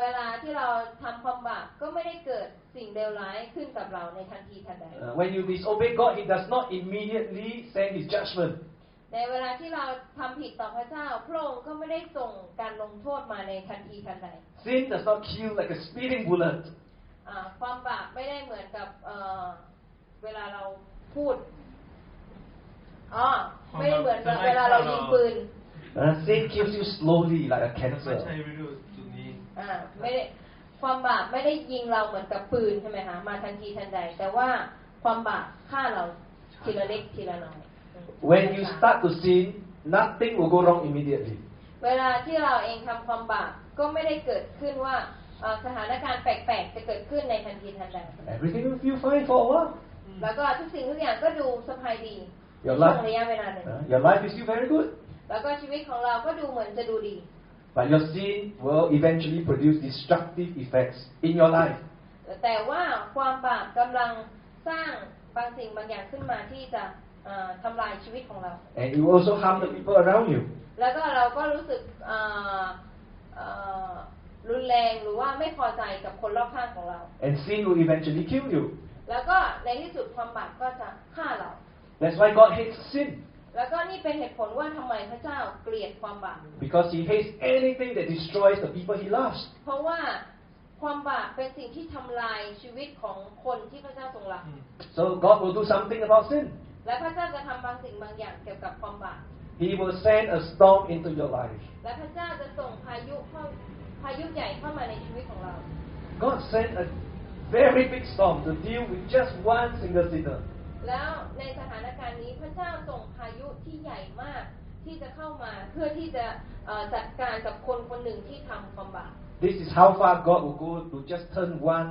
เวลาที่เราทำความบาปก็ไม่ได้เกิดสิ่งเลวร้ายขึ้นกับเราในทันทีทันใด When you disobey God, He does not immediately send His judgment. ในเวลาที่เราทำผิดต่อพระเจ้าพระองค์ก็ไม่ได้ส่งการลงโทษมาในทันทีทันใด Sin does not kill like a speeding bullet. ความบาปไม่ได้เหมือนกับเวลาเราพูดไม่ได้เหมือนกับเวลาเรายิงปืน Sin kills you slowly like a ไม่ cancer. ใช่ฤดูจุดนี้ ไม่ได้ความบาปไม่ได้ยิงเราเหมือนกับปืนใช่ไหมคะมาทันทีทันใดแต่ว่าความบาปฆ่าเราทีละเล็กทีละน้อย When you start to sin, nothing will go wrong immediately. เวลาที่เราเองทำความบาปก็ไม่ได้เกิดขึ้นว่าสถานการณ์แปลกๆจะเกิดขึ้นในทันทีทันใด Everything will feel fine for a while. แล้วก็ทุกสิ่งทุกอย่างก็ดูสบายดีใน Your ช่วง life, ระยะเวลาหนึ่ง your life is still very good. แล้วก็ชีวิตของเราก็ดูเหมือนจะดูดี But your sin will eventually produce destructive effects in your life. แต่ว่าความบาปกำลังสร้างบางสิ่งบางอย่างขึ้นมาที่จะทำลายชีวิตของเรา And it will also harm the people around you. แล้วก็เราก็รู้สึกรุนแรงหรือว่าไม่พอใจกับคนรอบข้างของเรา And sin will eventually kill you. แล้วก็ในที่สุดความบาปก็จะฆ่าเรา That's why God hates sin. แล้วก็นี่เป็นเหตุผลว่าทำไมพระเจ้าเกลียดความบาป Because He hates anything that destroys the people He loves. เพราะว่าความบาปเป็นสิ่งที่ทำลายชีวิตของคนที่พระเจ้าทรงรัก So God will do something about sin. และพระเจ้าจะทำบางสิ่งบางอย่างเกี่ยวกับความบาป He will send a storm into your life. และพระเจ้าจะส่งพายุใหญ่เข้ามาในชีวิตของเรา God sent a very big storm to deal with just one single sinner. แล้วในสถานการณ์นี้พระเจ้าส่งพายุที่ใหญ่มากที่จะเข้ามาเพื่อที่จะจัดการกับคนคนหนึ่งที่ทำความบาป This is how far God will go to just turn one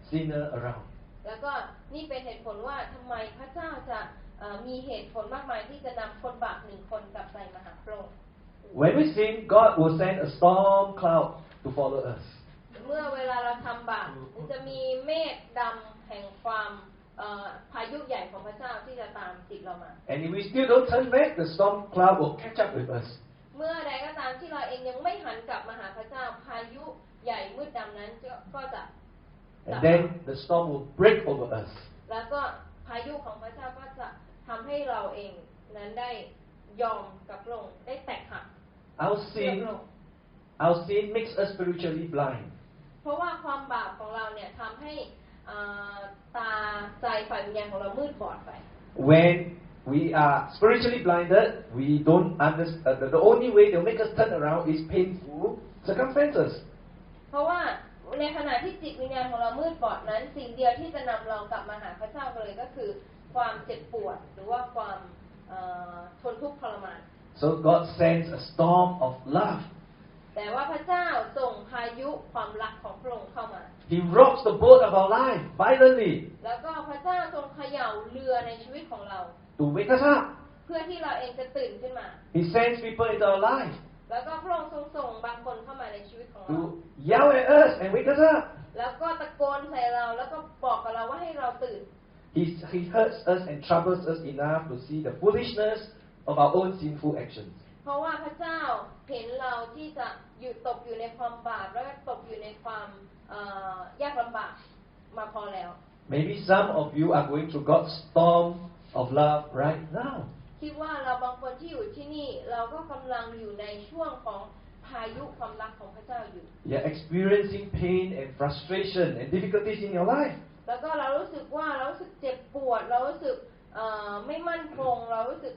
sinner around. แล้วก็นี่เป็นเหตุผลว่าทำไมพระเจ้าจะมีเหตุผลมากมายที่จะนำคนบาปหนึ่งคนกลับใจมาหาพระองค์ When we sin, God will send a storm cloud to follow us. เมื่อเวลาเราทำบาปมันจะมีเมฆดำแห่งความพายุใหญ่ของพระเจ้าที่จะตามติดเรามา And if we still don't turn back, the storm cloud will catch up with us. เมื่อใดก็ตามที่เราเองยังไม่หันกลับมาหาพระเจ้าพายุใหญ่มืดดำนั้นก็จะ And then the storm will break over us. แล้วก็พายุของพระเจ้าก็จะทำให้เราเองนั้นได้ยอมกับพระองค์ได้แตกหัก Our sin makes us spiritually blind. เพราะว่าความบาปของเราเนี่ยทำให้ตาใจฝ่ายวิญญาณของเรามืดบอดไป When we are spiritually blinded, we don't understand. The only way they'll make us turn around is painful circumstances. เพราะว่าในขณะที่จิตวิญญาณของเรามืดบอดนั้นสิ่งเดียวที่จะนำเรากลับมาหาพระเจ้าเลยก็คือความเจ็บปวดหรือว่าความทนทุกข์ทรมาน So God sends a storm of love. แต่ว่าพระเจ้าส่งพายุความรักของพระองค์เข้ามา He rocks the boat of our life violently แล้วก็พระเจ้าทรงเขย่าเรือในชีวิตของเรา to wake us up. เพื่อที่เราเองจะตื่นขึ้นมา He sends people into our life แล้วก็พระองค์ทรงส่งบางคนเข้ามาในชีวิตของเรา to yell at us and wake us up. แล้วก็ตะโกนใส่เราแล้วก็บอกกับเราว่าให้เราตื่น He hurts us and troubles us enough to see the foolishness of our own sinful actions. เพราะว่าพระเจ้าเห็นเราที่จะตกอยู่ในความบาปแล้วก็ตกอยู่ในความยากลำบากมาพอแล้ว Maybe some of you are going through God's storm of love right now. คิดว่าเราบางคนที่อยู่ที่นี่เราก็กำลังอยู่ในช่วงของพายุความรักของพระเจ้าอยู่ You're experiencing pain and frustration and difficulties in your life. แล้วก็เรารู้สึกว่าเรารู้สึกเจ็บปวดเรารู้สึกไม่มั่นคงเรารู้สึก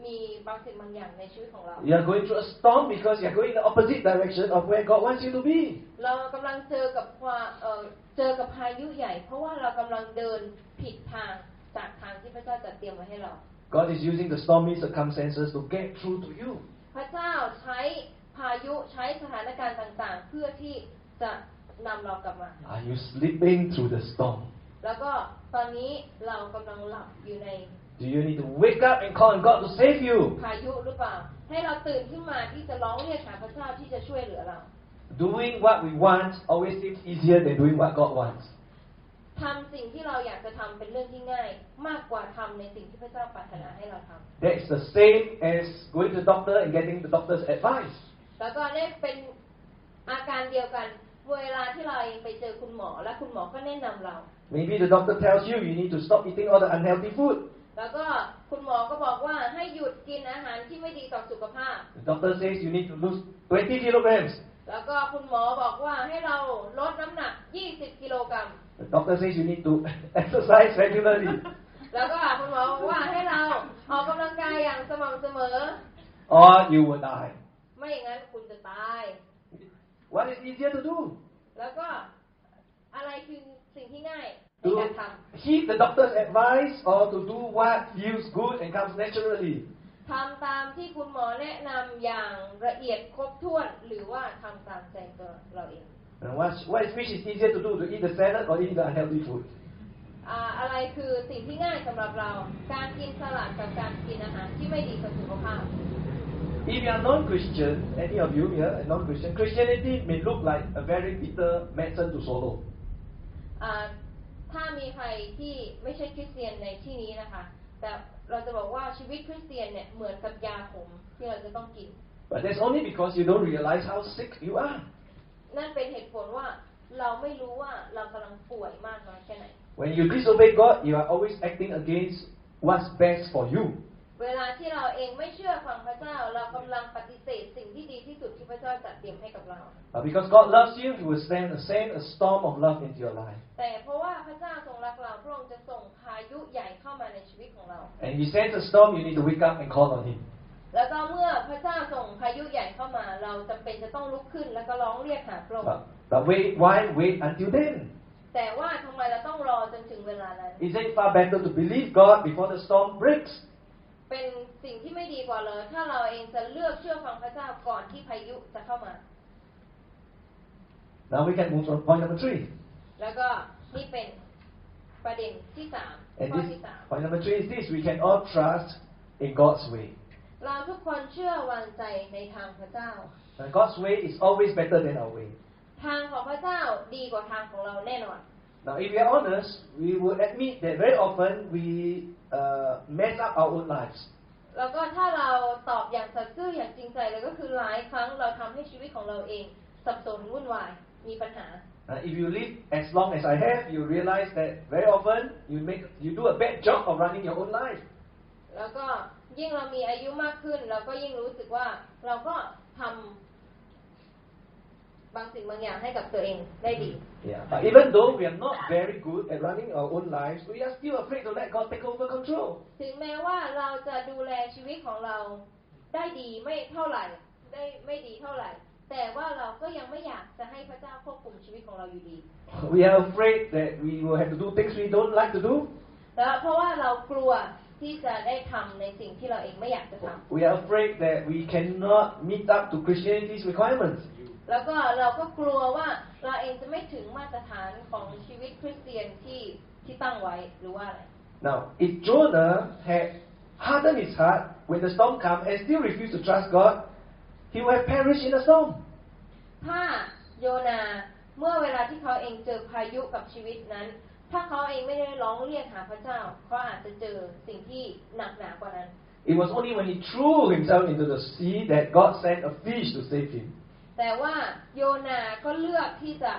มีบางสิ่งบางอย่างในชีวิตของเรา You're going through a storm because you're going in the opposite direction of where God wants you to be. เรากำลังเจอกับพายุใหญ่เพราะว่าเรากำลังเดินผิดทางจากทางที่พระเจ้าจัดเตรียมไว้ให้เรา God is using the stormy circumstances to get through to you. พระเจ้าใช้พายุใช้สถานการณ์ต่างๆเพื่อที่จะนำเรากลับมา Are you sleeping through the storm? แล้วก็ตอนนี้เรากำลังหลับอยู่ใน Do you need to wake up and call on God to save you? พายุหรือเปล่าให้เราตื่นขึ้นมาที่จะร้องเรียกหาพระเจ้าที่จะช่วยเหลือเรา Doing what we want always seems easier than doing what God wants. ทำสิ่งที่เราอยากจะทำเป็นเรื่องที่ง่ายมากกว่าทำในสิ่งที่พระเจ้าปรารถนาให้เราทำ That's the same as going to the doctor and getting the doctor's advice. แล้วก็นี่เป็นอาการเดียวกันเวลาที่เราเองไปเจอคุณหมอและคุณหมอก็แนะนำเรา Maybe the doctor tells you you need to stop eating all the unhealthy food. แล้วก็คุณหมอก็บอกว่าให้หยุดกินอาหารที่ไม่ดีต่อสุขภาพ The doctor says you need to lose 20 kilograms. แล้วก็คุณหมอบอกว่าให้เราลดน้ำหนัก20กิโลกรัม The doctor says you need to exercise regularly. แล้วก็คุณหมอบอกว่าให้เราออกกำลังกายอย่างสม่ำเสมอ Or you will die. ไม่อย่างนั้นคุณจะตาย What is easier to do? แล้วก็อะไรคือสิ่งที่ง่ายใน To การท heed the doctor's advice or to do what feels good and comes naturally? ำทำตามที่คุณหมอแนะนำอย่างละเอียดครบถ้วนหรือว่าทำตามใจตัวเราเอง And which is easier to do, to eat the salad or eat the unhealthy food? อะไรคือสิ่งที่ง่ายสำหรับเราการกินสลัดกับการกินอาหารที่ไม่ดีต่อสุขภาพ If you are non-Christian, any of you here, non-Christian, Christianity may look like a very bitter medicine to swallow. ถ้ามีใครที่ไม่ใช่คริสเตียนในที่นี้นะคะแต่เราจะบอกว่าชีวิตคริสเตียนเนี่ยเหมือนกับยาขมที่เราจะต้องกิน But that's only because you don't realize how sick you are. นั่นเป็นเหตุผลว่าเราไม่รู้ว่าเรากำลังป่วยมากน้อยแค่ไหน When you disobey God, you are always acting against what's best for you. เวลาที่เราเองไม่เชื่อฟังพระเจ้าเรากำลังปฏิเสธสิ่งที่ดีที่สุดที่พระเจ้าจัดเตรียมให้กับเรา But because God loves you, He will send a storm of love into your life. แต่เพราะว่าพระเจ้าทรงรักเราพระองค์จะส่งพายุใหญ่เข้ามาในชีวิตของเรา And He sends a storm, you need to wake up and call on Him. แล้วก็เมื่อพระเจ้าส่งพายุใหญ่เข้ามาเราจำเป็นจะต้องลุกขึ้นแล้วก็ร้องเรียกหาพระองค์ But why wait until then? แต่ว่าทำไมเราต้องรอจนถึงเวลานั้น Isn't it far better to believe God before the storm breaks? เป็นสิ่งที่ไม่ดีกว่าเลยถ้าเราเองจะเลือกเชื่อฟังพระเจ้าก่อนที่พายุจะเข้ามา Now we can move on to point number 3. แล้วก็นี่เป็นประเด็นที่3 And ข้อ this ที่ point number 3 is this: we can all trust in God's way. 3เราทุกคนเชื่อวางใจในทางพระเจ้า And God's way is always better than our way. ทางของพระเจ้าดีกว่าทางของเราแน่นอน Now, if we are honest, we will admit that very often we mess up our own lives. แล้วก็ถ้าเราตอบอย่างสัตย์ซื่ออย่างจริงใจเลยก็คือหลายครั้งเราทำให้ชีวิตของเราเองสับสนวุ่นวายมีปัญหา If you live as long as I have, you realize that very often you do a bad job of running your own life. แล้วก็ยิ่งเรามีอายุมากขึ้นเราก็ยิ่งรู้สึกว่าเราก็ทำบางสิ่งบางอย่างให้กับตัวเองได้ดี Yeah, but even though we are not very good at running our own lives, we are still afraid to let God take over control. ถึงแม้ว่าเราจะดูแลชีวิตของเราได้ดีไม่เท่าไหร่ได้ไม่ดีเท่าไหร่แต่ว่าเราก็ยังไม่อยากจะให้พระเจ้าควบคุมชีวิตของเราอยู่ดี We are afraid that we will have to do things we don't like to do. แล้วเพราะว่าเรากลัวที่จะได้ทำในสิ่งที่เราเองไม่อยากจะทำ We are afraid that we cannot meet up to Christianity's requirements. แล้วก็เราก็กลัวว่าเราเองจะไม่ถึงมาตรฐานของชีวิตคริสเตียนที่ตั้งไว้หรือว่าอะไร Now, if Jonah had hardened his heart when the storm came and still refused to trust God, he would have perished in the storm. ถ้าโยนา เมื่อเวลาที่เขาเองเจอพายุกับชีวิตนั้นถ้าเขาเองไม่ได้ร้องเรียกหาพระเจ้าเขาอาจจะเจอสิ่งที่หนักหนากว่านั้น It was only when he threw himself into the sea that God sent a fish to save him. แต่ว่าโยนาก็เลือกที่จะ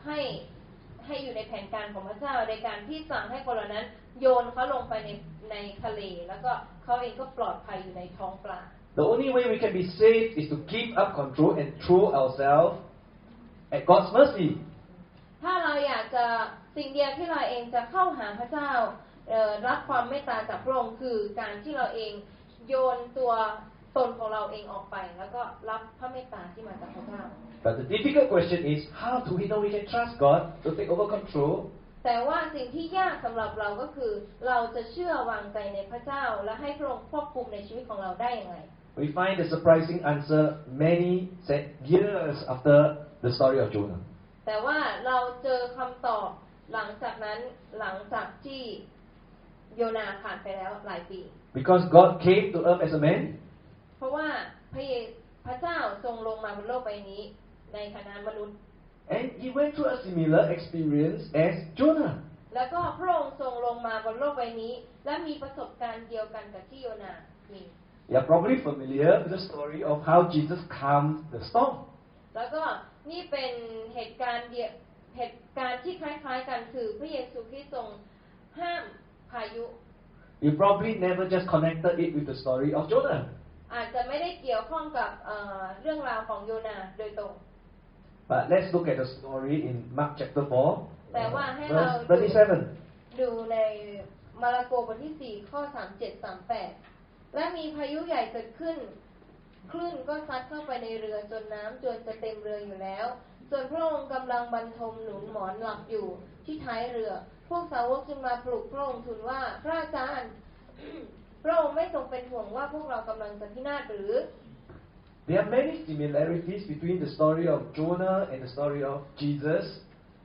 ให้อยู่ในแผนการของพระเจ้าในการที่สั่งให้คนเหล่านั้นโยนเขาลงไปในทะเลแล้วก็เขาเองก็ปลอดภัยอยู่ในท้องปลา The only way we can be saved is to give up control and throw ourselves at God's mercy. ถ้าเราอยากจะสิ่งเดียวที่เราเองจะเข้าหาพระเจ้ารับความเมตตาจากพระองค์คือการที่เราเองโยนตัวตนของเราเองออกไปแล้วก็รับพระเมตตาที่มาจากพระเจ้า But the difficult question is, how do we know we can trust God to take over control? แต่ว่าสิ่งที่ยากสำหรับเราก็คือเราจะเชื่อวางใจในพระเจ้าและให้พระองค์ควบคุมในชีวิตของเราได้อย่างไร We find the surprising answer many years after the story of Jonah. แต่ว่าเราเจอคำตอบหลังจากนั้นหลังจากที่โยนาผ่านไปแล้วหลายปี Because God came to earth as a man. เพราะว่าพระเจ้าทรงลงมาบนโลกใบนี้ในฐานะมนุษย์ And he went through a similar experience as Jonah. แล้วก็พระองค์ทรงลงมาบนโลกใบนี้และมีประสบการณ์เดียวกันกับที่โยนามี You are probably familiar with the story of how Jesus calmed the storm. แล้วก็นี่เป็นเหตุการณ์ที่คล้ายๆกันคือพระเยซูคริสต์ทรงห้ามพายุ You probably never just connected it with the story of Jonah. อาจจะไม่ได้เกี่ยวข้องกับเรื่องราวของโยนาโดยตรง But let's look at the story in Mark chapter 4, แต่ว่าให้เรา verse 37. ดูในมาระโกบทที่4ข้อ37-38และมีพายุใหญ่เกิดขึ้นคลื่นก็ซัดเข้าไปในเรือจนน้ำจนจะเต็มเรืออยู่แล้วส่วนพระองค์กำลังบรรทมหนุนหมอนหลับอยู่ที่ท้ายเรือพวกสาวกจึงมาปลุกพระองค์ทูลว่าพระอาจารย์ พระองค์ไม่ทรงเป็นห่วงว่าพวกเรากำลังจะพินาศหรือ There are many similarities between the story of Jonah and the story of Jesus.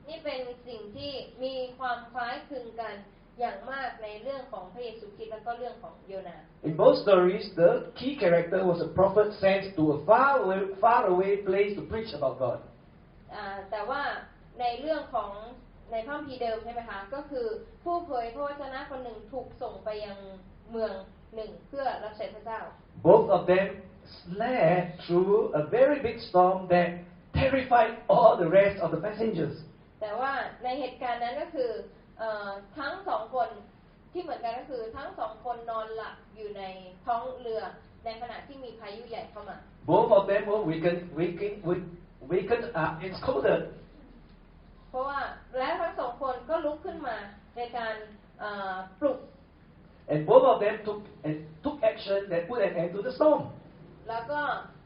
นี่เป็นสิ่งที่มีความคล้ายคลึงกันอย่างมากในเรื่องของพระเยซูคริสต์และก็เรื่องของโยนา In both stories, the key character was a prophet sent to a far away place to preach about God. แต่ว่าในเรื่องของในพระคัมภีร์เดิมใช่ไหมคะก็คือผู้เผยพระวจนะคนหนึ่งถูกส่งไปยังเมืองหนึ่งเพื่อรับใช้พระเจ้า Both of them slept through a very big storm that terrified all the rest of the passengers. แต่ว่าในเหตุการณ์นั้นก็คือทั้งสองคนที่เหมือนกันก็คือทั้งสองคนนอนหลับอยู่ในท้องเรือในขณะที่มีพายุใหญ่เข้ามา Both of them were wakened up and scolded. เพราะว่าและทั้งสองคนก็ลุกขึ้นมาในการปลุก And both of them took action that put an end to the storm. แล้วก็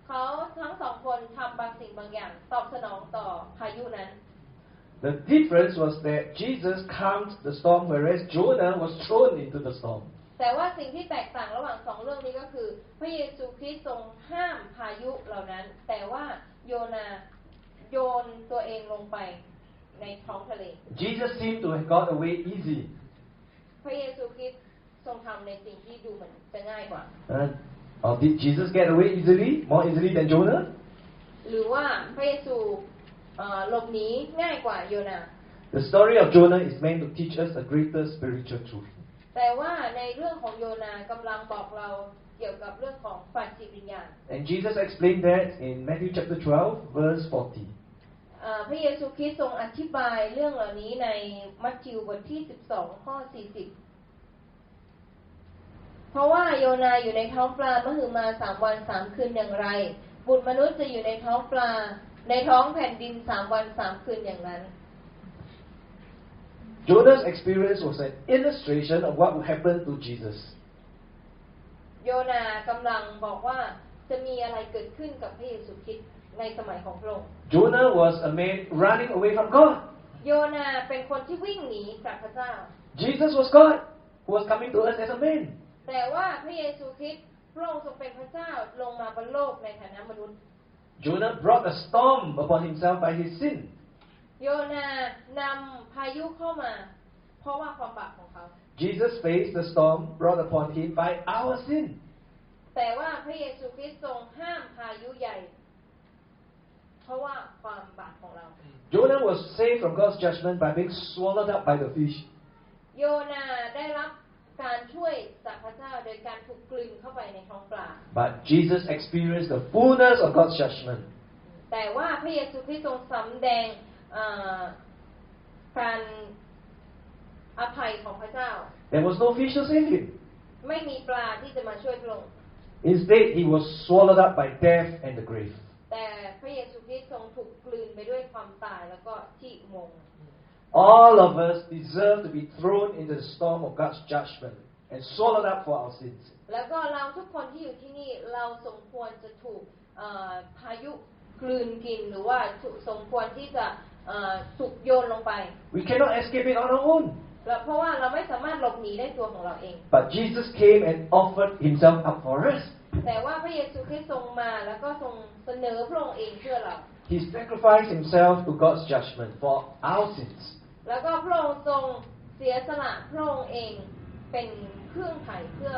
เขาทั้งสองคนทำบางสิ่งบางอย่างตอบสนองต่อพายุนั้น The difference was that Jesus calmed the storm, whereas Jonah was thrown into the storm. แต่ว่าสิ่งที่แตกต่างระหว่างสองเรื่องนี้ก็คือพระเยซูคริสต์ทรงห้ามพายุเหล่านั้นแต่ว่าโยนาโยนตัวเองลงไปในท้องทะเล Jesus seemed to have got away easy. พระเยซูคริสต์ทรงทำในสิ่งที่ดูเหมือนจะง่ายกว่า Or did Jesus get away easily, more easily than Jonah? หรือว่าพระเยซูหลบหนีง่ายกว่าโยนา The story of Jonah is meant to teach us a greater spiritual truth. แต่ว่าในเรื่องของโยนากำลังบอกเราเกี่ยวกับเรื่องของฝ่ายจิตวิญญาณ And Jesus explained that in Matthew chapter 12, verse 40. พระเยซูคริสต์ทรงอธิบายเรื่องเหล่านี้ในมัทธิวบทที่12ข้อ40เพราะว่าโยนาอยู่ในท้องปลามหึมา3 วัน 3 คืนอย่างไรบุตรมนุษย์จะอยู่ในท้องปลาในท้องแผ่นดิน3 วัน 3 คืนอย่างนั้น Jonah's experience was an illustration of what would happen to Jesus. โยนากำลังบอกว่าจะมีอะไรเกิดขึ้นกับพระเยซูคริสต์ในสมัยของพระองค์ Jonah was a man running away from God. โยนาเป็นคนที่วิ่งหนีจากพระเจ้า Jesus was God, who was coming to us as a man. แต่ว่าพระเยซูคริสต์พระองค์ทรงเป็นพระเจ้าลงมาบนโลกในฐานะมนุษย์ Jonah brought a storm upon himself by his sin. โยนานำพายุเข้ามาเพราะว่าความบาปของเขา Jesus faced the storm brought upon him by our sin. แต่ว่าพระเยซูคริสต์ทรงห้ามพายุใหญ่เพราะว่าความบาปของเรา Jonah was saved from God's judgment by being swallowed up by the fish. โยนาได้รับการช่วยจากพระเจ้าโดยการถูกกลืนเข้าไปในท้องปลา But Jesus experienced the fullness of God's judgment. แต่ว่าพระเยซูคริสต์ทรงสำแดงการอภัยของพระเจ้า There was no fish to save him. ไม่มีปลาที่จะมาช่วยพระองค์ Instead, he was swallowed up by death and the grave. แต่พระเยซูคริสต์ทรงถูกกลืนไปด้วยความตายแล้วก็ที่อุโมงค์ All of us deserve to be thrown into the storm of God's judgment and swallowed up for our sins. แล้วก็เราทุกคนที่อยู่ที่นี่เราสมควรจะถูกพายุกลืนกินหรือว่าสมควรที่จะถูกโยนลงไป We cannot escape it on our own. เพราะว่าเราไม่สามารถหลบหนีได้ตัวของเราเอง But Jesus came and offered himself up for us. แต่ว่าพระเยซูคริสต์ทรงมาแล้วก็ทรงเสนอพระองค์เองเพื่อเรา He sacrificed himself to God's judgment for our sins. แล้วก็พระองค์ทรงเสียสละพระองค์เองเป็นเครื่องไถ่เพื่อ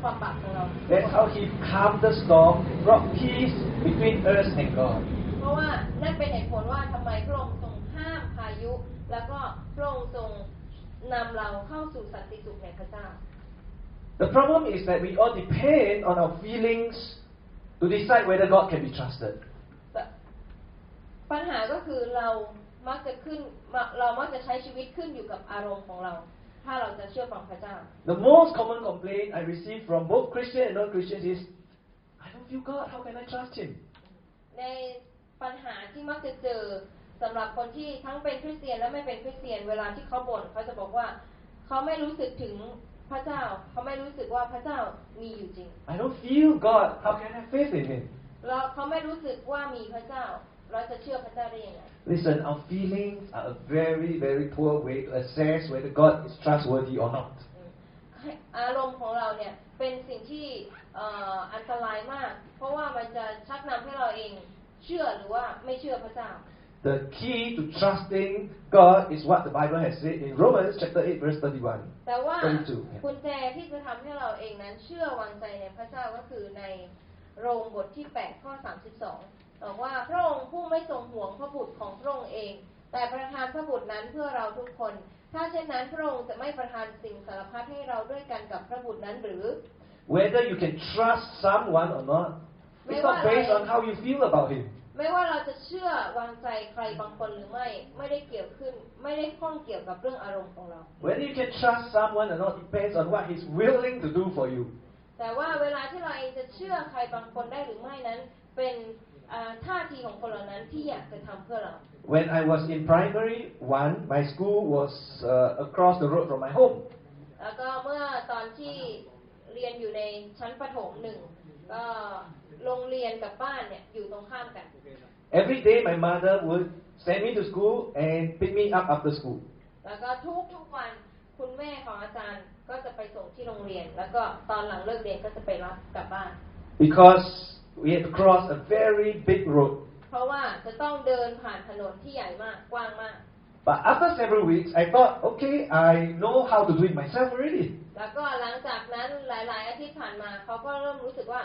ความบาปของเรา That's how he calmed the storm, brought peace between us and God. เพราะว่านั่นเป็นเหตุผลว่าทำไมพระองค์ทรงห้ามพายุแล้วก็พระองค์ทรงนำเราเข้าสู่สันติสุขในพระเจ้า The problem is that we all depend on our feelings to decide whether God can be trusted. ปัญหาก็คือเรามักจะใช้ชีวิตขึ้นอยู่กับอารมณ์ของเราถ้าเราจะเชื่อฟังพระเจ้า The most common complaint I receive from both Christian and non-Christians is, I don't feel God, how can I trust Him? ในปัญหาที่มักจะเจอสำหรับคนที่ทั้งเป็นคริสเตียนและไม่เป็นคริสเตียนเวลาที่เขาบ่นเขาจะบอกว่าเขาไม่รู้สึกถึงพระเจ้าเขาไม่รู้สึกว่าพระเจ้ามีอยู่จริง I don't feel God, how can I have faith in Him? แล้วเขาไม่รู้สึกว่ามีพระเจ้าเราจะเชื่อพระเจ้าได้ยังไง Listen, our feelings are a very, very poor way to assess whether God is trustworthy or not. อารมณ์ของเราเนี่ยเป็นสิ่งที่อันตรายมากเพราะว่ามันจะชักนำให้เราเองเชื่อหรือว่าไม่เชื่อพระเจ้า The key to trusting God is what the Bible has said in Romans chapter 8 verse 31. แต่ว่า 32. กุญแจที่จะทำให้เราเองนั้นเชื่อวางใจในพระเจ้าก็คือในโรมบทที่8ข้อ32บอกว่าพระองค์ผู้ไม่ทรงห่วงพระบุตรของพระองค์เองแต่ประทานพระบุตรนั้นเพื่อเราทุกคนถ้าเช่นนั้นพระองค์จะไม่ประทานสิ่งสารพัดให้เราด้วยกันกับพระบุตรนั้นหรือ Whether you can trust someone or not, it's not based on how you feel about him. ไม่ว่าเราจะเชื่อวางใจใครบางคนหรือไม่ได้เกี่ยวข้องเกี่ยวกับเรื่องอารมณ์ของเรา Whether you can trust someone or not depends on what he's willing to do for you. แต่ว่าเวลาที่เราเองจะเชื่อใครบางคนได้หรือไม่นั้นเป็นท่าทีของคนเหล่านั้นที่อยากจะทำเพื่อเรา When I was in primary 1, my school was across the road from my home. แล้วก็เมื่อตอนที่เรียนอยู่ในชั้นประถม1ก็โรงเรียนกับบ้านเนี่ยอยู่ตรงข้ามกัน Every day my mother would send me to school and pick me up after school. แล้วก็ทุกวันคุณแม่ของอาจารย์ก็จะไปส่งที่โรงเรียนแล้วก็ตอนหลังเลิกเรียนก็จะไปรับกลับบ้าน Because we had to cross a very big road. เพราะว่าจะต้องเดินผ่านถนนที่ใหญ่มากกว้างมาก But after several weeks, I thought, okay, I know how to do it myself already. แล้วก็หลังจากนั้นหลายๆอาทิตย์ผ่านมาเขาก็เริ่มรู้สึกว่า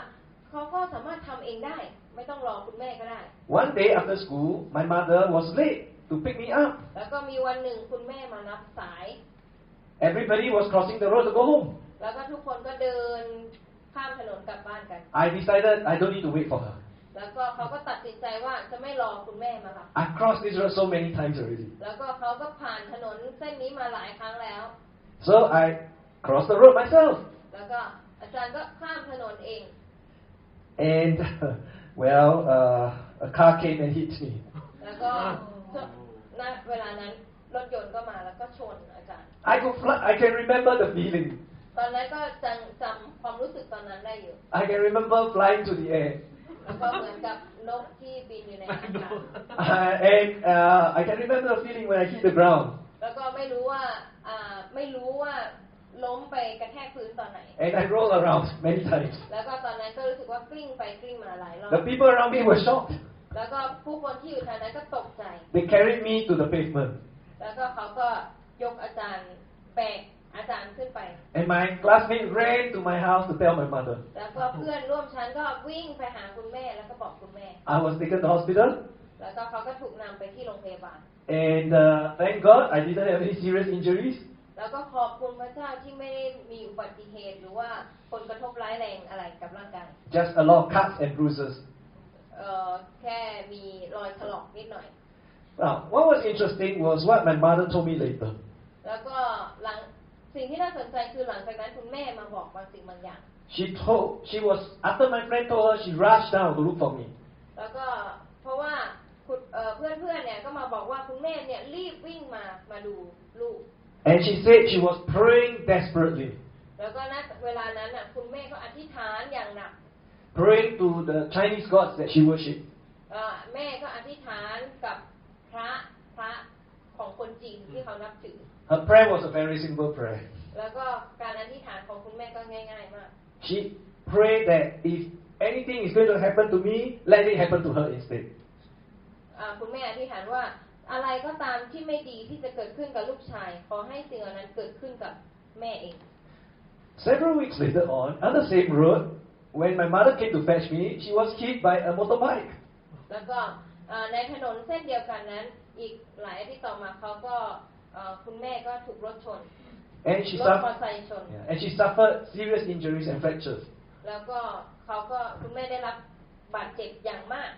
เขาก็สามารถทำเองได้ไม่ต้องรอคุณแม่ก็ได้ One day after school, my mother was late to pick me up. แล้วก็มีวันหนึ่งคุณแม่มารับสาย Everybody was crossing the road to go home. แล้วก็ทุกคนก็เดินข้ามถนนกลับบ้านกัน I decided I don't need to wait for her. แล้วก็เขาก็ตัดสินใจว่าจะไม่รอคุณแม่มารับ I've crossed this road so many times already. แล้วก็เขาก็ผ่านถนนเส้นนี้มาหลายครั้งแล้ว So I crossed the road myself. แล้วก็อาจารย์ก็ข้ามถนนเอง And, well, a car came and hit me. แล้วก็ณเวลานั้นรถยนต์ก็มาแล้วก็ชนอาจารย์ I can remember the feeling. ตอนนั้นก็จำความรู้สึกตอนนั้นได้อยู่ I can remember flying to the air. แล้วก็เหมือนกับนกที่บินอยู่ในอากาศ And I can remember the feeling when I hit the ground. แล้วก็ไม่รู้ว่าล้มไปกระแทกพื้นตอนไหน And I rolled around many times. แล้วก็ตอนนั้นก็รู้สึกว่ากลิ้งไปกลิ้งมาหลายรอบ The people around me were shocked. แล้วก็ผู้คนที่อยู่แถวนั้นก็ตกใจ They carried me to the pavement. แล้วก็เขาก็ยกอาจารย์แบกอาจารย์ขึ้นไป And my classmate ran to my house to tell my mother. แล้วก็เพื่อนร่วมชั้นก็วิ่งไปหาคุณแม่แล้วก็บอกคุณแม่ I was taken to hospital. แล้วก็เขาก็ถูกนำไปที่โรงพยาบาล And thank God I didn't have any serious injuries. แล้วก็ขอบคุณพระเจ้าที่ไม่ได้มีอุบัติเหตุหรือว่าผลกระทบร้ายแรงอะไรกับร่างกาย Just a lot of cuts and bruises. แค่มีรอยถลอกนิดหน่อย Now, what was interesting was what my mother told me later. แล้วก็สิ่งที่น่าสนใจคือหลังจากนั้นคุณแม่มาบอกบางสิ่งบางอย่าง After my friend told her, she rushed down to look for me. แล้วก็เพราะว่าเพื่อนเนี่ยก็มาบอกว่าคุณแม่เนี่ยรีบวิ่งมาดูลูก And she said she was praying desperately. แล้วก็ณเวลานั้นน่ะคุณแม่ก็อธิษฐานอย่างหนัก Praying to the Chinese gods that she worshipped. แม่ก็อธิษฐานกับพระของคนจีนที่เขานับถือ Her prayer was a very simple prayer. แล้วก็การอธิษฐานของคุณแม่ก็ง่ายๆมาก She prayed that if anything is going to happen to me, let it happen to her instead. คุณแม่อธิษฐานว่าอะไรก็ตามที่ไม่ดีที่จะเกิดขึ้นกับลูกชายขอให้สิ่งเหล่านั้นเกิดขึ้นกับแม่เอง Several weeks later on the same road, when my mother came to fetch me, she was hit by a motorbike. แล้วก็ในถนนเส้นเดียวกันนั้นอีกหลายอาทิตย์ต่อมาเขาก็คุณแม่ก็ถูกรถชน And รถมอเตอร์ไซค์ชน and she suffered serious injuries and fractures. แล้วก็คุณแม่ได้รับบาดเจ็บอย่างมาก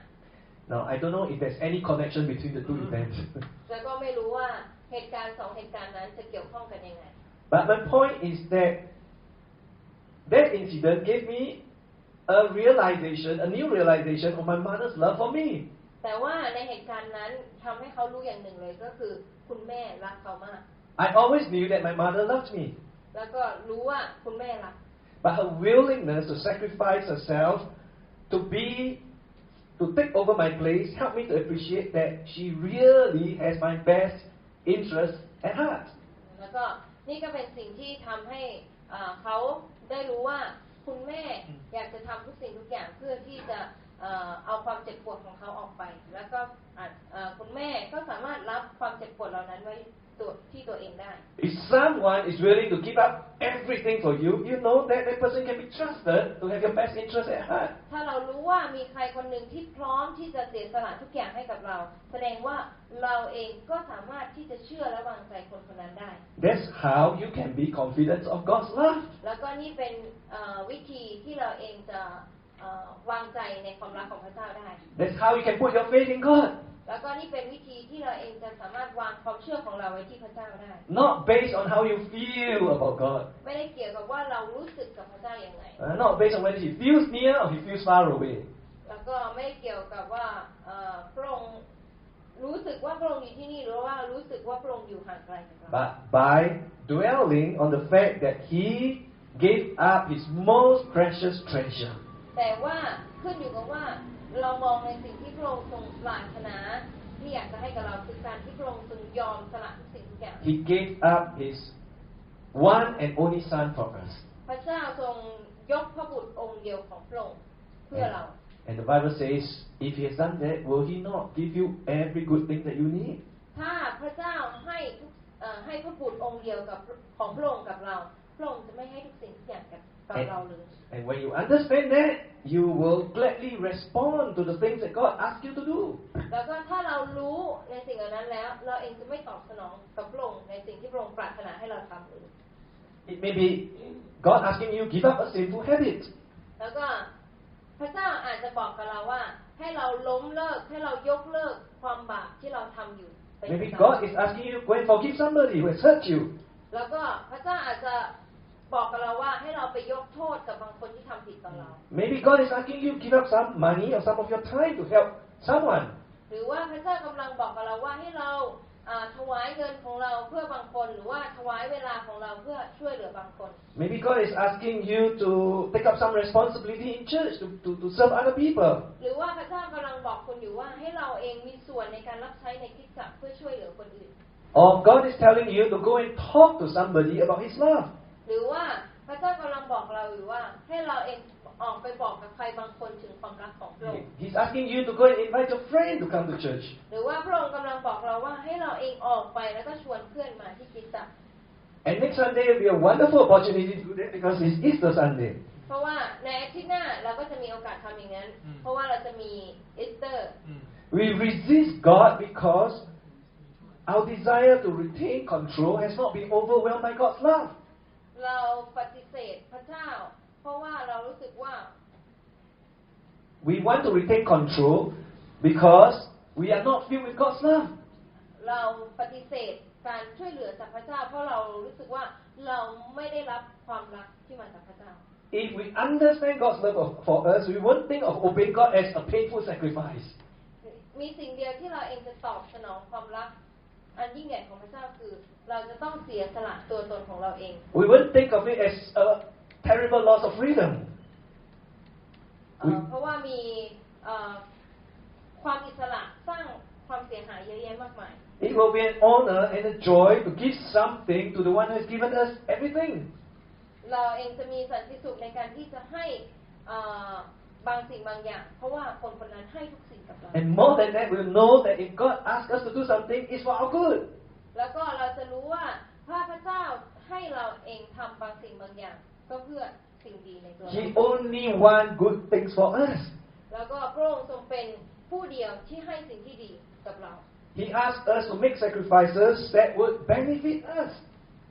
Now I don't know if there's any connection between the two events. แล้วก็ไม่รู้ว่าเหตุการณ์สองเหตุการณ์นั้นจะเกี่ยวข้องกันยังไง But my point is that incident gave me a new realization of my mother's love for me. แต่ว่าในเหตุการณ์นั้นทำให้เขารู้อย่างหนึ่งเลยก็คือคุณแม่รักเขามาก I always knew that my mother loved me. แล้วก็รู้ว่าคุณแม่รัก But her willingness to sacrifice herself to take over my place helped me to appreciate that she really has my best interest at heart. แล้วก็นี่ก็เป็นสิ่งที่ทำให้เขาได้รู้ว่าคุณแม่อยากจะทำทุกสิ่งทุกอย่างเพื่อที่จะเอาความเจ็บปวดของเขาออกไปแล้วก็คุณแม่ก็สามารถรับความเจ็บปวดเหล่านั้นไว้ที่ตัวเองได้ If someone is willing to give up everything for you, you know that person can be trusted to have your best interest at heart. ถ้าเรารู้ว่ามีใครคนหนึ่งที่พร้อมที่จะเสียสละทุกอย่างให้กับเราแสดงว่าเราเองก็สามารถที่จะเชื่อและวางใจคนคนนั้นได้ That's how you can be confident of God's love. แล้วก็นี่เป็นวิธีที่เราเองจะวางใจในความรักของพระเจ้าได้ That's how you can put your faith in God. แล้วก็นี่เป็นวิธีที่เราเองจะสามารถวางความเชื่อของเราไว้ที่พระเจ้าได้ Not based on how you feel about God. ไม่ได้เกี่ยวกับว่าเรารู้สึกกับพระเจ้าอย่างไร Not based on whether He feels near or He feels far away. แล้วก็ไม่ได้เกี่ยวกับว่าพระองค์รู้สึกว่าพระองค์อยู่ที่นี่หรือว่ารู้สึกว่าพระองค์อยู่ห่างไกลจากเรา But by dwelling on the fact that He gave up His most precious treasure. แต่ว่าขึ้นอยู่กับว่าเรามองในสิ่งที่พระองค์ทรงปรารถนาที่อยากจะให้กับเราคือการที่พระองค์ทรงยอมสละทุกสิ่งทุกอย่าง He gave up His one and only Son for us. พระเจ้าทรงยกพระบุตรองค์เดียวของพระองค์เพื่อเรา And the Bible says, if He has done that, will He not give you every good thing that you need? ถ้าพระเจ้าให้พระบุตรองค์เดียวกับของพระองค์กับเราพระองค์จะไม่ให้ทุกสิ่งทุกอย่างกับเราเลย And when you understand that, you will gladly respond to the things that God asks you to do. แล้วก็ถ้าเรารู้ในสิ่งเหล่านั้นแล้วเราเองจะไม่ตอบสนองกับพระองค์ในสิ่งที่พระองค์ปรารถนาให้เราทำเลย It may be God asking you give up a sinful habit. แล้วก็พระเจ้าอาจจะบอกกับเราว่าให้เราล้มเลิกให้เรายกเลิกความบาปที่เราทำอยู่ Maybe God is asking you go and forgive somebody who has hurt you. แล้วก็พระเจ้าอาจจะบอกกับเราว่าให้เราไปยกโทษกับบางคนที่ทำผิดต่อเรา Maybe God is asking you give up some money or some of your time to help someone. หรือว่าพระเจ้ากำลังบอกกับเราว่าให้เราถวายเงินของเราเพื่อบางคนหรือว่าถวายเวลาของเราเพื่อช่วยเหลือบางคน Maybe God is asking you to take up some responsibility in church to serve other people. หรือว่าพระเจ้ากำลังบอกคุณอยู่ว่าให้เราเองมีส่วนในการรับใช้ในคริสตจักรเพื่อช่วยเหลือคนอื่น Or God is telling you to go and talk to somebody about His love. หรือว่าพระเจ้ากำลังบอกเราอยู่ว่าให้เราเองออกไปบอกกับใครบางคนถึงความรักของพระองค์ He's asking you to go and invite your friend to come to church. หรือว่าพระองค์กำลังบอกเราว่าให้เราเองออกไปแล้วก็ชวนเพื่อนมาที่คริสตจักร And next Sunday will be a wonderful opportunity to do that because it's Easter Sunday. เพราะว่าในอาทิตย์หน้าเราก็จะมีโอกาสทำอย่างนั้นเพราะว่าเราจะมีอีสเตอร์ We resist God because our desire to retain control has not been overwhelmed by God's love. เราปฏิเสธพระเจ้าเพราะว่าเรารู้สึกว่า We want to retain control because we are not filled with God's love. เราปฏิเสธการช่วยเหลือจากพระเจ้าเพราะเรารู้สึกว่าเราไม่ได้รับความรักที่มาจากพระเจ้า If we understand God's love for us, we won't think of obeying God as a painful sacrifice. มีสิ่งเดียวที่เราเองจะตอบสนองความรักอันยิ่งใหญ่ของพระเจ้าคือเราจะต้องเสียสละตัวตนของเราเอง We won't think of it as a terrible loss of freedom. เพราะว่ามีความอิสระสร้างความเสียหายเยอะแยะมากมาย It will be an honor and a joy to give something to the one who has given us everything. เราเองจะมีสันติสุขในการที่จะให้บางสิ่งบางอย่างเพราะว่าคนคนนั้นให้ทุกสิ่งกับเรา And more than that, we'll know that if God asks us to do something, it's for our good. แล้วก็เราจะรู้ว่าพระเจ้าให้เราเองทำบางสิ่งบางอย่างก็เพื่อสิ่งดีในตัวเรา He only wants good things for us. แล้วก็พระองค์ทรงเป็นผู้เดียวที่ให้สิ่งที่ดีกับเรา He asks us to make sacrifices that would benefit us.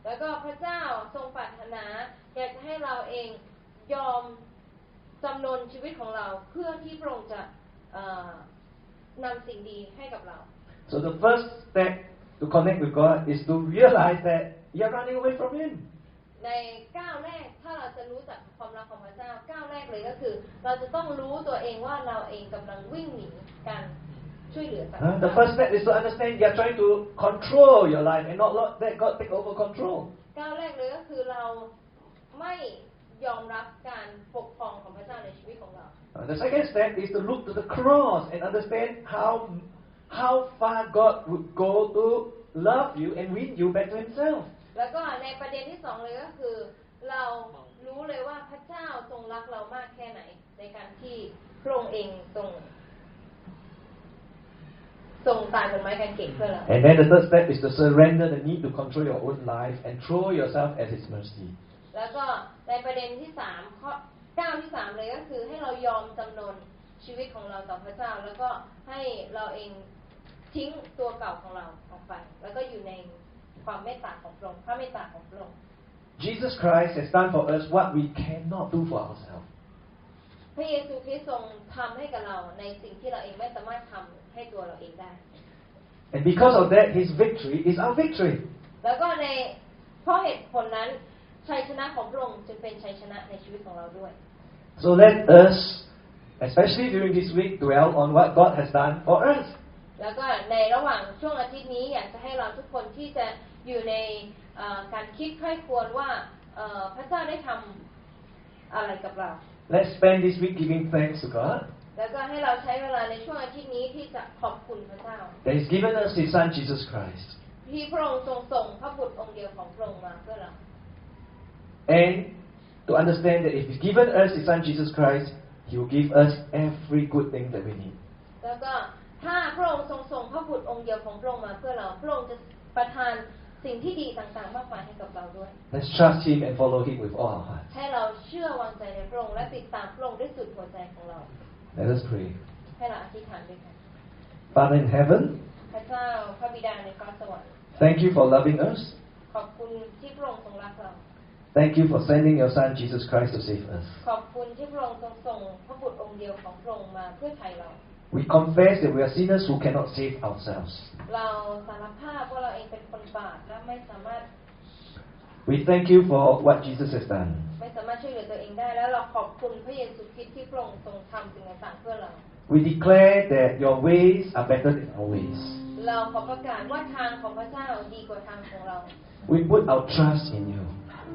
แล้วก็พระเจ้าทรงปรารถนาอยากจะให้เราเองยอมจำนนชีวิตของเราเพื่อที่พระองค์จะนำสิ่งดีให้กับเรา So the first step to connect with God is to realize that you're running away from Him. ในก้าวแรกถ้าเราจะรู้จักความรักของพระเจ้าก้าวแรกเลยก็คือเราจะต้องรู้ตัวเองว่าเราเองกำลังวิ่งหนีการช่วยเหลือจากพระเจ้า The first step is to understand you're trying to control your life and not let God take over control. ก้าวแรกเลยก็คือเราไม่ยอมรับการปกครองของพระเจ้าในชีวิตของเรา The second step is to look to the cross and understand how far God would go to love you and win you back to Himself. แล้วก็ในประเด็นที่สองเลยก็คือเรารู้เลยว่าพระเจ้าทรงรักเรามากแค่ไหนในการที่พระองค์เองทรงตายบนไม้กางเขนเพื่อเรา And then the third step is to surrender the need to control your own life and throw yourself at His mercy. แล้วก็ในประเด็นที่สามข้อก้าวที่สามเลยก็คือให้เรายอมจำนนชีวิตของเราต่อพระเจ้าแล้วก็ให้เราเองทิ้งตัวเก่าของเราออกไปแล้วก็อยู่ในความเมตตาของพระองค์พระเมตตาของพระองค์ Jesus Christ has done for us what we cannot do for ourselves. พระเยซูคริสต์ทรงทำให้กับเราในสิ่งที่เราเองไม่สามารถทำให้ตัวเราเองได้ And because of that, His victory is our victory. แล้วก็ในเพราะเหตุผลนั้นชัยชนะของพระองค์จึงเป็นชัยชนะในชีวิตของเราด้วย So let us, especially during this week, dwell on what God has done for us. แล้วก็ในระหว่างช่วงอาทิตย์นี้อยากจะให้เราทุกคนที่จะอยู่ในการคิดใคร่ครวญว่าพระเจ้าได้ทำอะไรกับเรา Let's spend this week giving thanks to God. แล้วก็ให้เราใช้เวลาในช่วงอาทิตย์นี้ที่จะขอบคุณพระเจ้า That He's given us His Son Jesus Christ. ที่พระองค์ทรงส่งพระบุตรองค์เดียวของพระองค์มาเพื่อเรา And to understand that if He's given us His Son Jesus Christ, He will give us every good thing that we need. แล้วก็ถ้าพระองค์ทรงส่งพระบุตรองค์เดียวของพระองค์มาเพื่อเราพระองค์จะประทานสิ่งที่ดีต่างๆมากมายให้กับเราด้วย Let's trust Him and follow Him with all our hearts. ให้เราเชื่อวางใจในพระองค์และติดตามพระองค์ด้วยสุดหัวใจของเรา Let us pray. ให้เราอธิษฐานด้วยกัน Father in heaven, พระเจ้าพระบิดาในฟ้าสวรรค์ thank you for loving us. ขอบคุณที่พระองค์ทรงรักเรา Thank you for sending your Son Jesus Christ to save us. ขอบคุณที่พระองค์ทรงส่งพระบุตรองค์เดียวของพระองค์มาเพื่อไถ่เรา We confess that we are sinners who cannot save ourselves. เราสารภาพว่าเราเองเป็นคนบาปและไม่สามารถ We thank you for what Jesus has done. ไม่สามารถช่วยเหลือตัวเองได้แล้วเราขอบคุณพระเยซูคริสต์ที่พระองค์ทรงทำสิ่งต่างๆเพื่อเรา We declare that your ways are better than our ways. เราขอประกาศว่าทางของพระเจ้าดีกว่าทางของเรา We put our trust in you.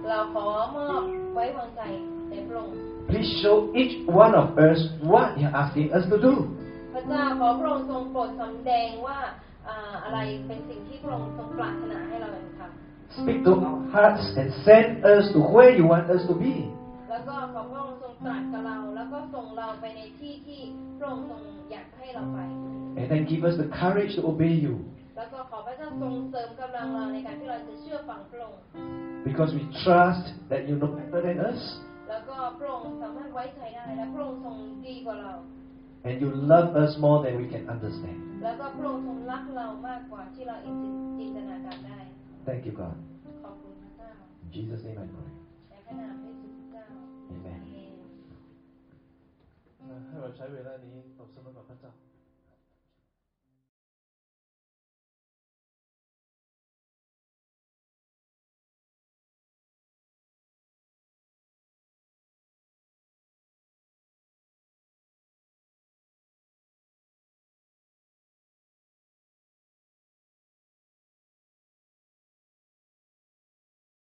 เราขอมอบไว้วางใจในพระองค์ Please show each one of us what you're asking us to do. พระเจ้าขอพระองค์ทรงโปรดสำแดงว่าอะไรเป็นสิ่งที่พระองค์ทรงปรารถนาให้เราเองทำ Speak to our hearts and send us to where you want us to be. แล้วก็ขอพระองค์ทรงตรัสกับเราแล้วก็ส่งเราไปในที่ที่พระองค์ทรงอยากให้เราไป And then give us the courage to obey you. แล้วก็ขอพระเจ้าทรงเสริมกำลังเราในการที่เราจะเชื่อฟังพระองค์ Because we trust that you know better than us. แล้วก็พระองค์สามารถไว้ใจได้และพระองค์ทรงดีกว่าเรา And you love us more than we can understand. แล้วก็พระองค์ทรงรักเรามากกว่าที่เราจินตนาการได้ Thank you, God. ขอบคุณพระเจ้า In Jesus' name I pray. ในพระนามพระเยซูเจ้า Amen. ให้เราใช้เวลานี้ตบสนองกับพระเจ้า